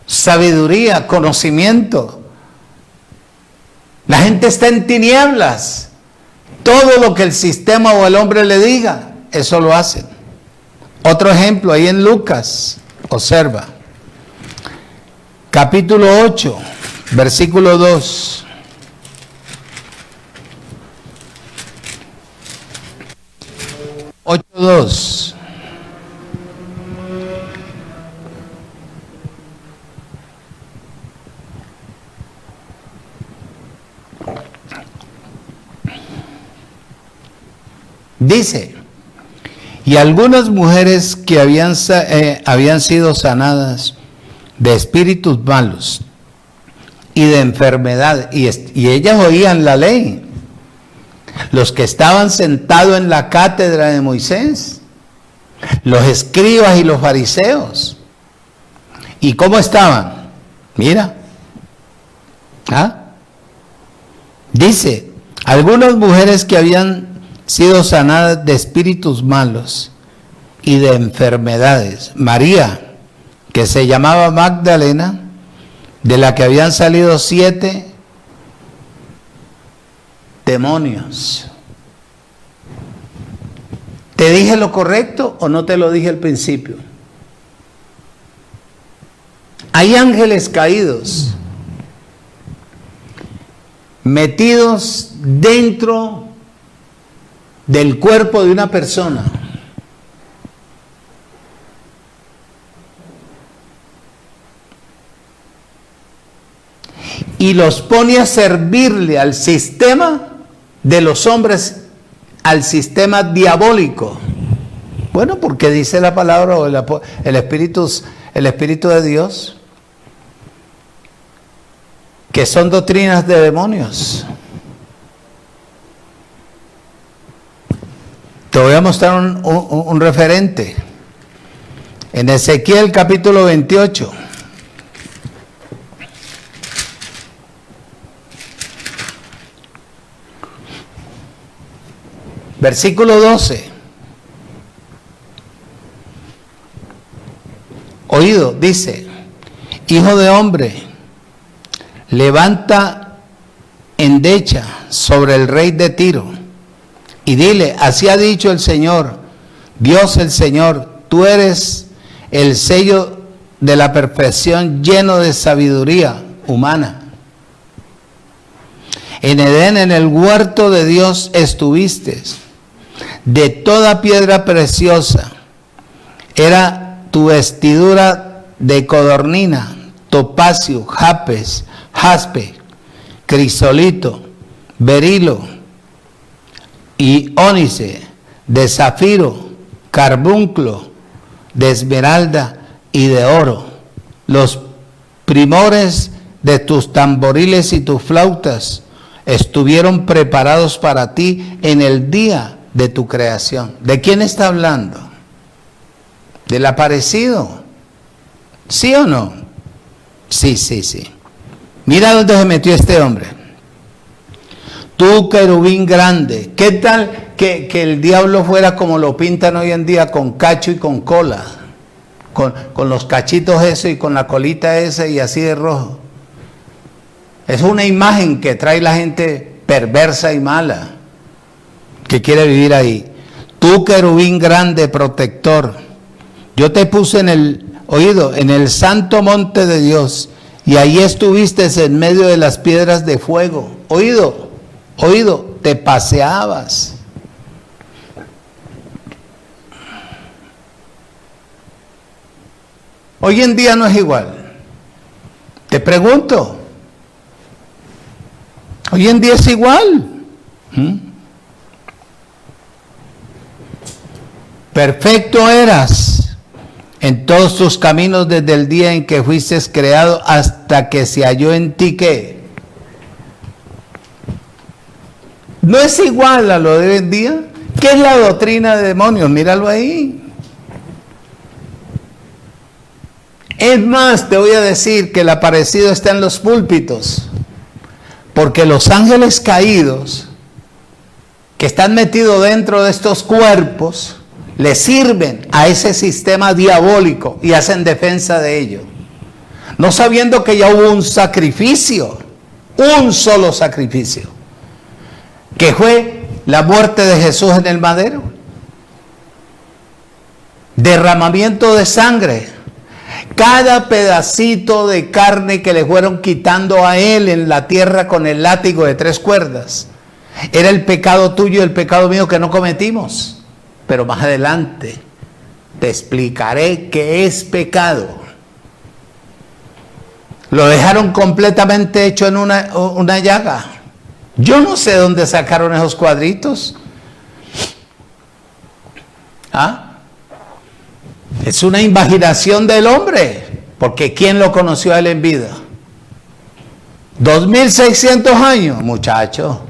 S2: sabiduría, conocimiento. La gente está en tinieblas. Todo lo que el sistema o el hombre le diga, eso lo hacen. Otro ejemplo, ahí en Lucas, observa. Capítulo 8, versículo 2. 8:2. Dice, y algunas mujeres que habían sido sanadas de espíritus malos y de enfermedad, y ellas oían la ley, los que estaban sentados en la cátedra de Moisés, los escribas y los fariseos. ¿Y cómo estaban? Mira. Dice, algunas mujeres que habían sido sanadas de espíritus malos y de enfermedades. María, que se llamaba Magdalena, de la que habían salido 7 demonios. ¿Te dije lo correcto o no te lo dije al principio? Hay ángeles caídos metidos dentro del cuerpo de una persona. Y los pone a servirle al sistema de los hombres, al sistema diabólico. Bueno, porque dice la palabra o el Espíritu de Dios que son doctrinas de demonios. Te voy a mostrar un referente. En Ezequiel capítulo 28. Versículo 12. Oído, dice, hijo de hombre, levanta endecha sobre el rey de Tiro y dile, así ha dicho el Señor, Dios el Señor, tú eres el sello de la perfección lleno de sabiduría humana. En Edén, en el huerto de Dios estuviste. De toda piedra preciosa era tu vestidura de codornina, topacio, jaspe, crisolito, berilo y ónice. de zafiro, carbunclo, de esmeralda y de oro. Los primores de tus tamboriles y tus flautas estuvieron preparados para ti en el día de tu creación. ¿De quién está hablando? ¿Del aparecido? ¿Sí o no? Sí. Mira dónde se metió este hombre. Tú, querubín grande. ¿Qué tal que el diablo fuera como lo pintan hoy en día, con cacho y con cola? Con los cachitos eso y con la colita esa y así de rojo. Es una imagen que trae la gente perversa y mala, que quiere vivir ahí. Tú, querubín grande, protector, yo te puse en el santo monte de Dios, y ahí estuviste en medio de las piedras de fuego. Oído, te paseabas. Hoy en día no es igual. Te pregunto, hoy en día es igual. Perfecto eras en todos tus caminos desde el día en que fuiste creado hasta que se halló en ti que no es igual a lo de hoy en día. ¿Qué es la doctrina de demonios? Míralo ahí. Es más, te voy a decir que el aparecido está en los púlpitos, porque los ángeles caídos que están metidos dentro de estos cuerpos le sirven a ese sistema diabólico y hacen defensa de ello, no sabiendo que ya hubo un sacrificio, un solo sacrificio, que fue la muerte de Jesús en el madero, derramamiento de sangre. Cada pedacito de carne que le fueron quitando a él en la tierra con el látigo de 3 cuerdas era el pecado tuyo y el pecado mío que no cometimos. Pero más adelante te explicaré qué es pecado. Lo dejaron completamente hecho en una llaga. Yo no sé dónde sacaron esos cuadritos. Es una imaginación del hombre, porque ¿quién lo conoció a él en vida? 2600 años, muchacho.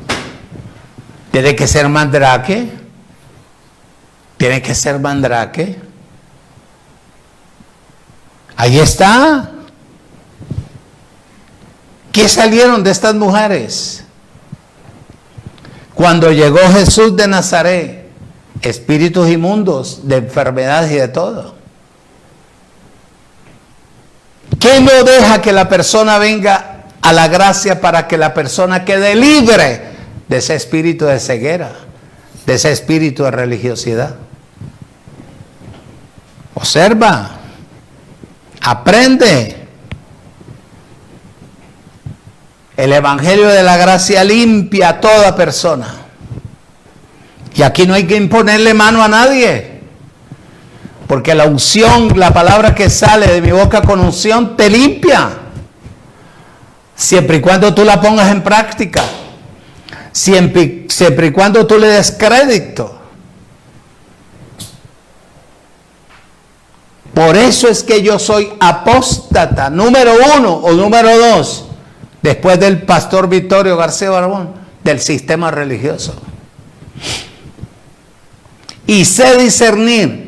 S2: Tiene que ser mandrake. Tiene que ser mandrake. Ahí está. ¿Qué salieron de estas mujeres? Cuando llegó Jesús de Nazaret, espíritus inmundos, de enfermedades y de todo. ¿Qué no deja que la persona venga a la gracia para que la persona quede libre de ese espíritu de ceguera, de ese espíritu de religiosidad? Observa, aprende. El evangelio de la gracia limpia a toda persona. Y aquí no hay que imponerle mano a nadie. Porque la unción, la palabra que sale de mi boca con unción, te limpia. Siempre y cuando tú la pongas en práctica. Siempre y cuando tú le des crédito. Por eso es que yo soy apóstata, número 1 o número 2, después del pastor Vittorio García Barbón, del sistema religioso. Y sé discernir.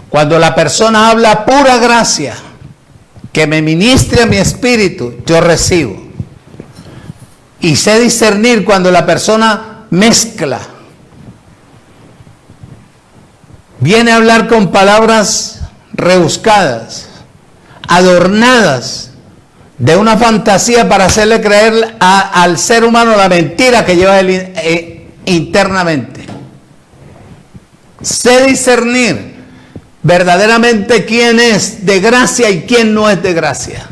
S2: Cuando la persona habla pura gracia, que me ministre a mi espíritu, yo recibo. Y sé discernir cuando la persona mezcla. Viene a hablar con palabras rebuscadas, adornadas, de una fantasía para hacerle creer al ser humano la mentira que lleva él internamente. Sé discernir verdaderamente quién es de gracia y quién no es de gracia.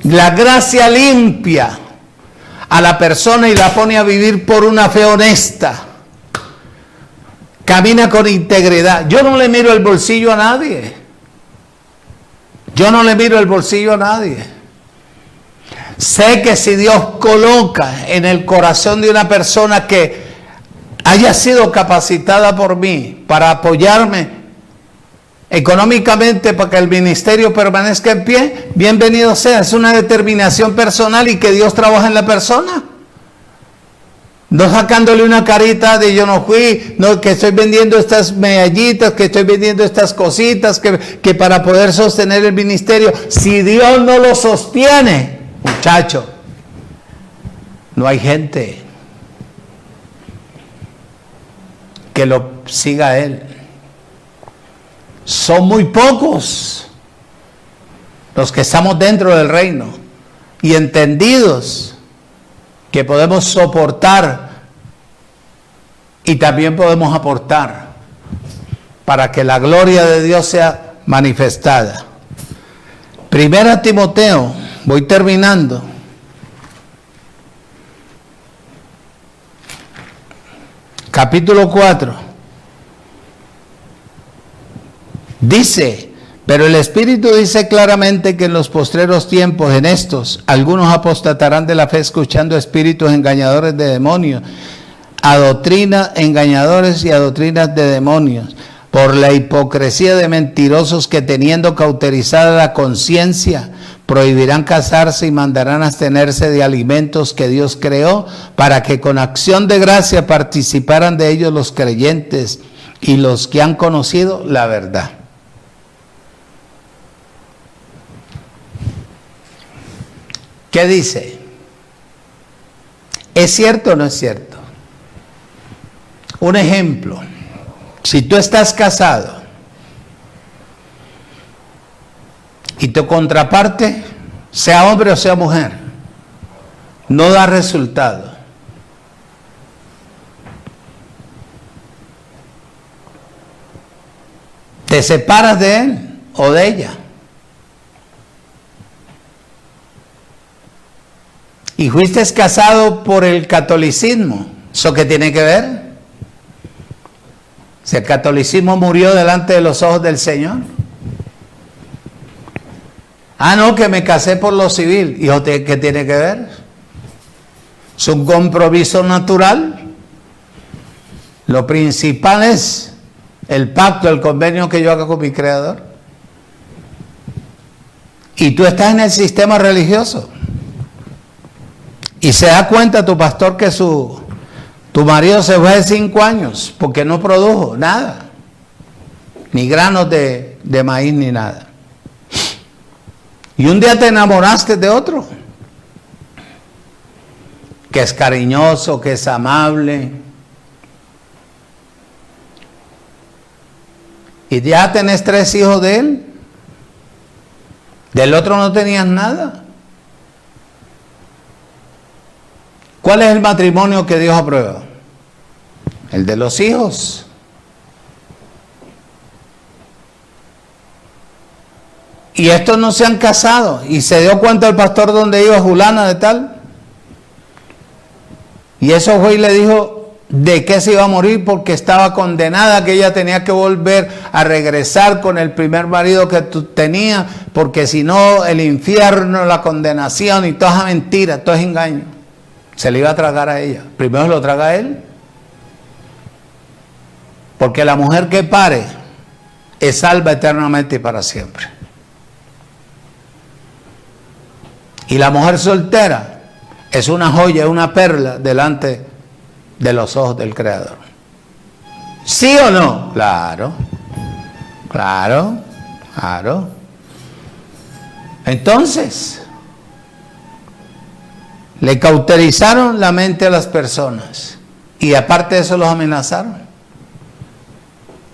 S2: La gracia limpia a la persona y la pone a vivir por una fe honesta. Camina con integridad. Yo no le miro el bolsillo a nadie. Yo no le miro el bolsillo a nadie. Sé que si Dios coloca en el corazón de una persona que haya sido capacitada por mí para apoyarme económicamente para que el ministerio permanezca en pie, bienvenido sea. Es una determinación personal y que Dios trabaja en la persona. No sacándole una carita de yo no fui, no, que estoy vendiendo estas medallitas, que estoy vendiendo estas cositas, que para poder sostener el ministerio. Si Dios no lo sostiene, muchacho, no hay gente que lo siga a Él. Son muy pocos los que estamos dentro del reino y entendidos que podemos soportar y también podemos aportar para que la gloria de Dios sea manifestada. Primera Timoteo, voy terminando. Capítulo 4. Dice, pero el Espíritu dice claramente que en los postreros tiempos, en estos, algunos apostatarán de la fe escuchando espíritus engañadores de demonios, a doctrinas engañadores y a doctrinas de demonios, por la hipocresía de mentirosos que teniendo cauterizada la conciencia, prohibirán casarse y mandarán abstenerse de alimentos que Dios creó, para que con acción de gracia participaran de ellos los creyentes y los que han conocido la verdad. ¿Qué dice? ¿Es cierto o no es cierto? Un ejemplo, si tú estás casado y tu contraparte, sea hombre o sea mujer, no da resultado, te separas de él o de ella y fuiste casado por el catolicismo, ¿eso qué tiene que ver? Si el catolicismo murió delante de los ojos del Señor. Ah, no, que me casé por lo civil. ¿Y qué tiene que ver? Es un compromiso natural. Lo principal es el pacto, el convenio que yo haga con mi Creador. Y tú estás en el sistema religioso. Y se da cuenta tu pastor que tu marido se fue de 5 años porque no produjo nada. Ni granos de maíz ni nada. Y un día te enamoraste de otro, que es cariñoso, que es amable. Y ya tenés 3 hijos de él. Del otro no tenías nada. ¿Cuál es el matrimonio que Dios aprueba? El de los hijos. Y estos no se han casado. Y se dio cuenta el pastor donde iba fulana de tal. Y eso fue y le dijo de qué se iba a morir, porque estaba condenada, que ella tenía que volver a regresar con el primer marido que tenía, porque si no el infierno, la condenación y toda esa mentira, todo es engaño. Se le iba a tragar a ella. Primero se lo traga a él. Porque la mujer que pare es salva eternamente y para siempre. Y la mujer soltera es una joya, una perla delante de los ojos del Creador. ¿Sí o no? Claro, claro, claro. Entonces, le cauterizaron la mente a las personas y aparte de eso los amenazaron.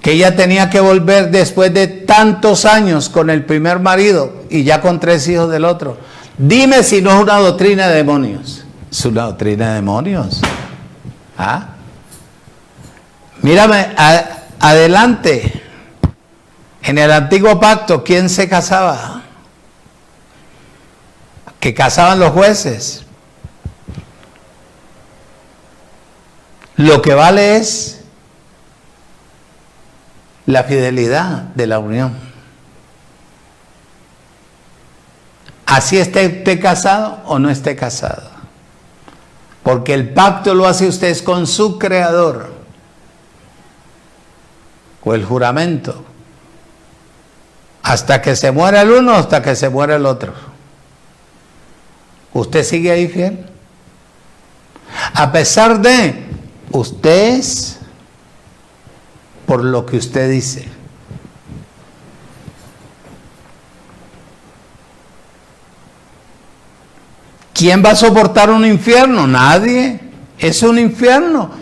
S2: Que ella tenía que volver después de tantos años con el primer marido y ya con 3 hijos del otro. Dime si no es una doctrina de demonios. Es una doctrina de demonios. ¿Ah? Mírame, adelante. En el antiguo pacto, ¿quién se casaba? Que casaban los jueces. Lo que vale es la fidelidad de la unión. Así esté usted casado o no esté casado. Porque el pacto lo hace usted con su creador. O el juramento. Hasta que se muera el uno, hasta que se muera el otro. ¿Usted sigue ahí fiel? A pesar de, usted es por lo que usted dice. ¿Quién va a soportar un infierno? Nadie. Es un infierno.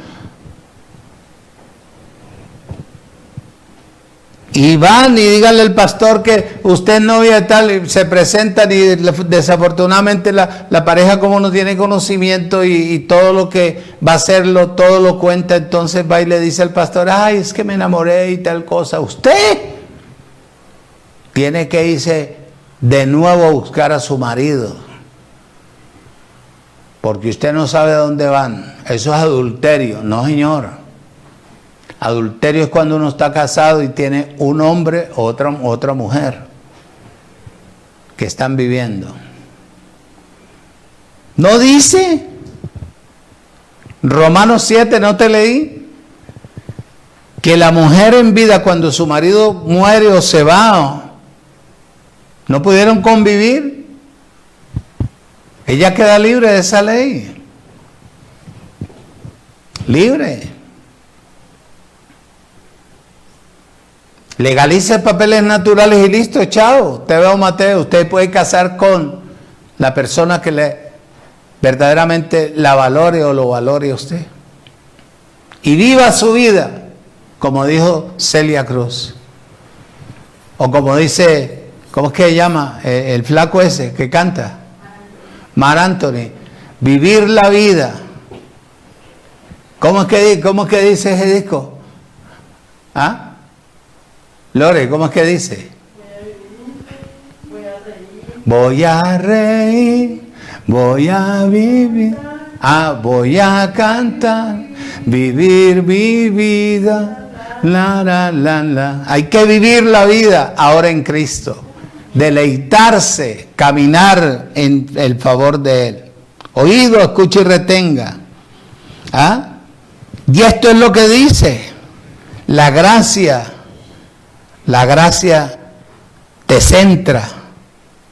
S2: Y van y díganle al pastor que usted es novia y tal, y se presentan y desafortunadamente la pareja como no tiene conocimiento y todo lo que va a hacerlo, todo lo cuenta, entonces va y le dice al pastor, ay, es que me enamoré y tal cosa. Usted tiene que irse de nuevo a buscar a su marido. Porque usted no sabe a dónde van. Eso es adulterio. No, señor. Adulterio es cuando uno está casado y tiene un hombre o otra mujer que están viviendo. ¿No dice? Romanos 7, ¿no te leí? Que la mujer en vida, cuando su marido muere o se va, no pudieron convivir. Ella queda libre de esa ley. Libre. Legalice papeles naturales y listo, chao. Te veo, Mateo. Usted puede casar con la persona que verdaderamente la valore o lo valore a usted. Y viva su vida, como dijo Celia Cruz. O como dice, ¿cómo es que se llama? El flaco ese que canta. Mar Anthony, vivir la vida. ¿Cómo es que dice ese disco? ¿Ah? Lore, ¿cómo es que dice? Voy a reír, voy a vivir, voy a cantar, vivir mi vida, la. Hay que vivir la vida ahora en Cristo. Deleitarse, caminar en el favor de Él. Oído, escuche y retenga. Y esto es lo que dice. La gracia te centra,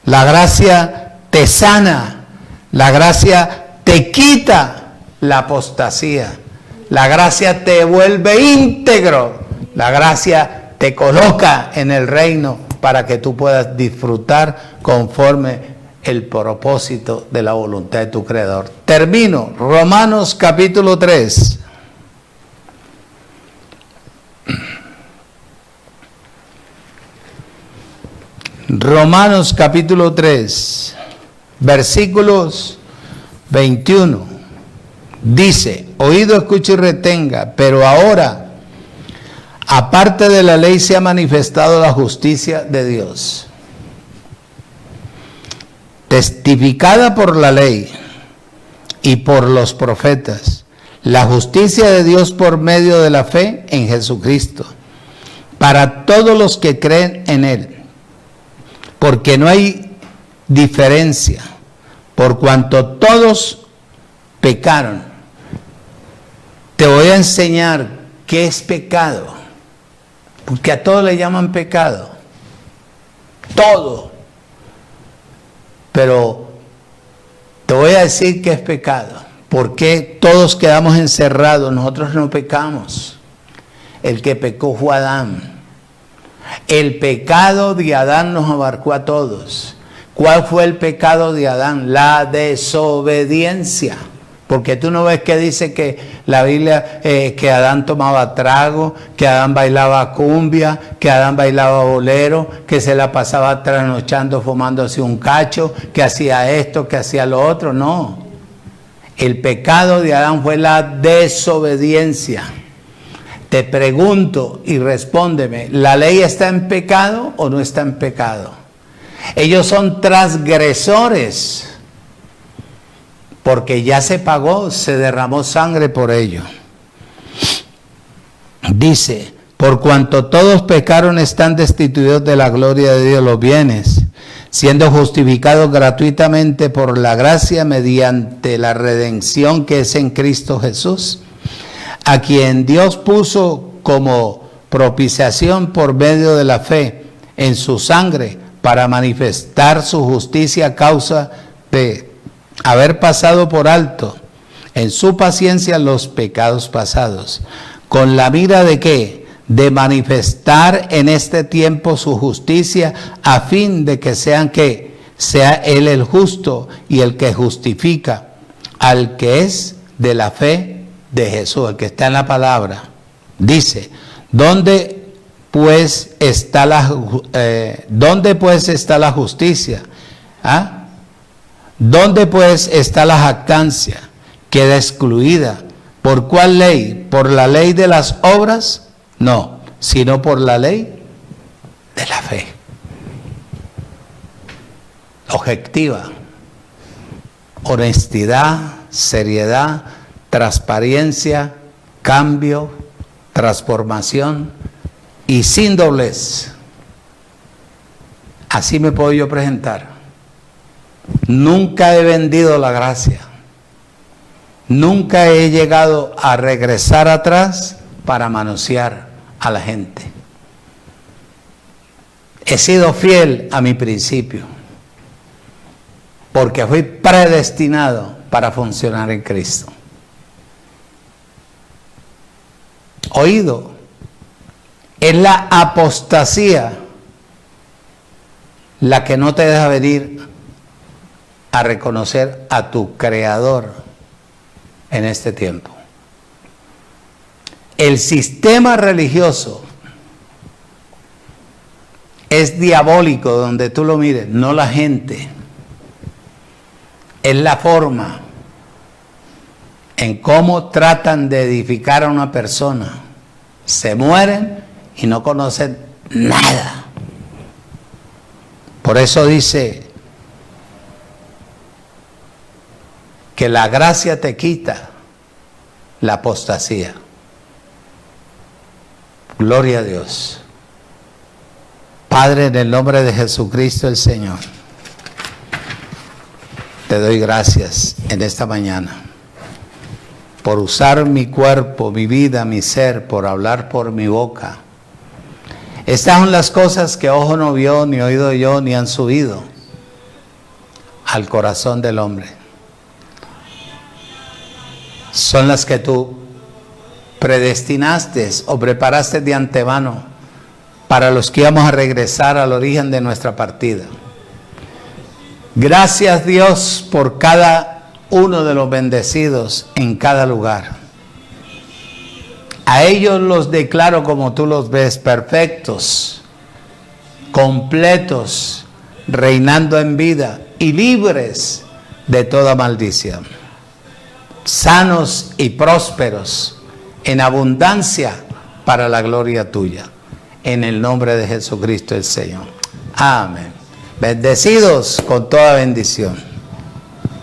S2: la gracia te sana, la gracia te quita la apostasía, la gracia te vuelve íntegro, la gracia te coloca en el reino para que tú puedas disfrutar conforme el propósito de la voluntad de tu Creador. Termino, Romanos capítulo 3. Romanos capítulo 3, versículos 21. Dice, oído, escucha y retenga, pero ahora, aparte de la ley se ha manifestado la justicia de Dios, testificada por la ley y por los profetas, la justicia de Dios por medio de la fe en Jesucristo, para todos los que creen en Él, porque no hay diferencia, por cuanto todos pecaron. Te voy a enseñar qué es pecado, porque a todos le llaman pecado, todo. Pero te voy a decir qué es pecado, porque todos quedamos encerrados, nosotros no pecamos. El que pecó fue Adán. El pecado de Adán nos abarcó a todos. ¿Cuál fue el pecado de Adán? La desobediencia. Porque tú no ves que dice que la Biblia, que Adán tomaba trago, que Adán bailaba cumbia, que Adán bailaba bolero, que se la pasaba trasnochando fumándose un cacho, que hacía esto, que hacía lo otro. No. El pecado de Adán fue la desobediencia. Te pregunto y respóndeme, ¿la ley está en pecado o no está en pecado? Ellos son transgresores, porque ya se pagó, se derramó sangre por ello. Dice, por cuanto todos pecaron están destituidos de la gloria de Dios, los bienes, siendo justificados gratuitamente por la gracia mediante la redención que es en Cristo Jesús, a quien Dios puso como propiciación por medio de la fe en su sangre para manifestar su justicia a causa de haber pasado por alto en su paciencia los pecados pasados, con la mira de ¿qué? De manifestar en este tiempo su justicia, a fin de que sean que sea Él el justo y el que justifica al que es de la fe de Jesús, el que está en la palabra. Dice, ¿dónde pues está la justicia? ¿Ah? ¿Dónde pues está la jactancia? Queda excluida. ¿Por cuál ley? ¿Por la ley de las obras? No, sino por la ley de la fe. Objetiva, honestidad, seriedad, transparencia, cambio, transformación y sin doblez. Así me puedo yo presentar. Nunca he vendido la gracia. Nunca he llegado a regresar atrás para manosear a la gente. He sido fiel a mi principio, porque fui predestinado para funcionar en Cristo. Oído, es la apostasía la que no te deja venir a reconocer a tu Creador en este tiempo. El sistema religioso es diabólico donde tú lo mires, no la gente. Es la forma en cómo tratan de edificar a una persona. Se mueren y no conocen nada. Por eso dice que la gracia te quita la apostasía. Gloria a Dios. Padre, en el nombre de Jesucristo el Señor, te doy gracias en esta mañana por usar mi cuerpo, mi vida, mi ser, por hablar por mi boca. Estas son las cosas que ojo no vio, ni oído yo, ni han subido al corazón del hombre. Son las que tú predestinaste o preparaste de antemano para los que íbamos a regresar al origen de nuestra partida. Gracias, Dios, por cada uno de los bendecidos en cada lugar. A ellos los declaro como tú los ves, perfectos, completos, reinando en vida y libres de toda maldición, sanos y prósperos, en abundancia para la gloria tuya. En el nombre de Jesucristo el Señor. Amén. Bendecidos con toda bendición.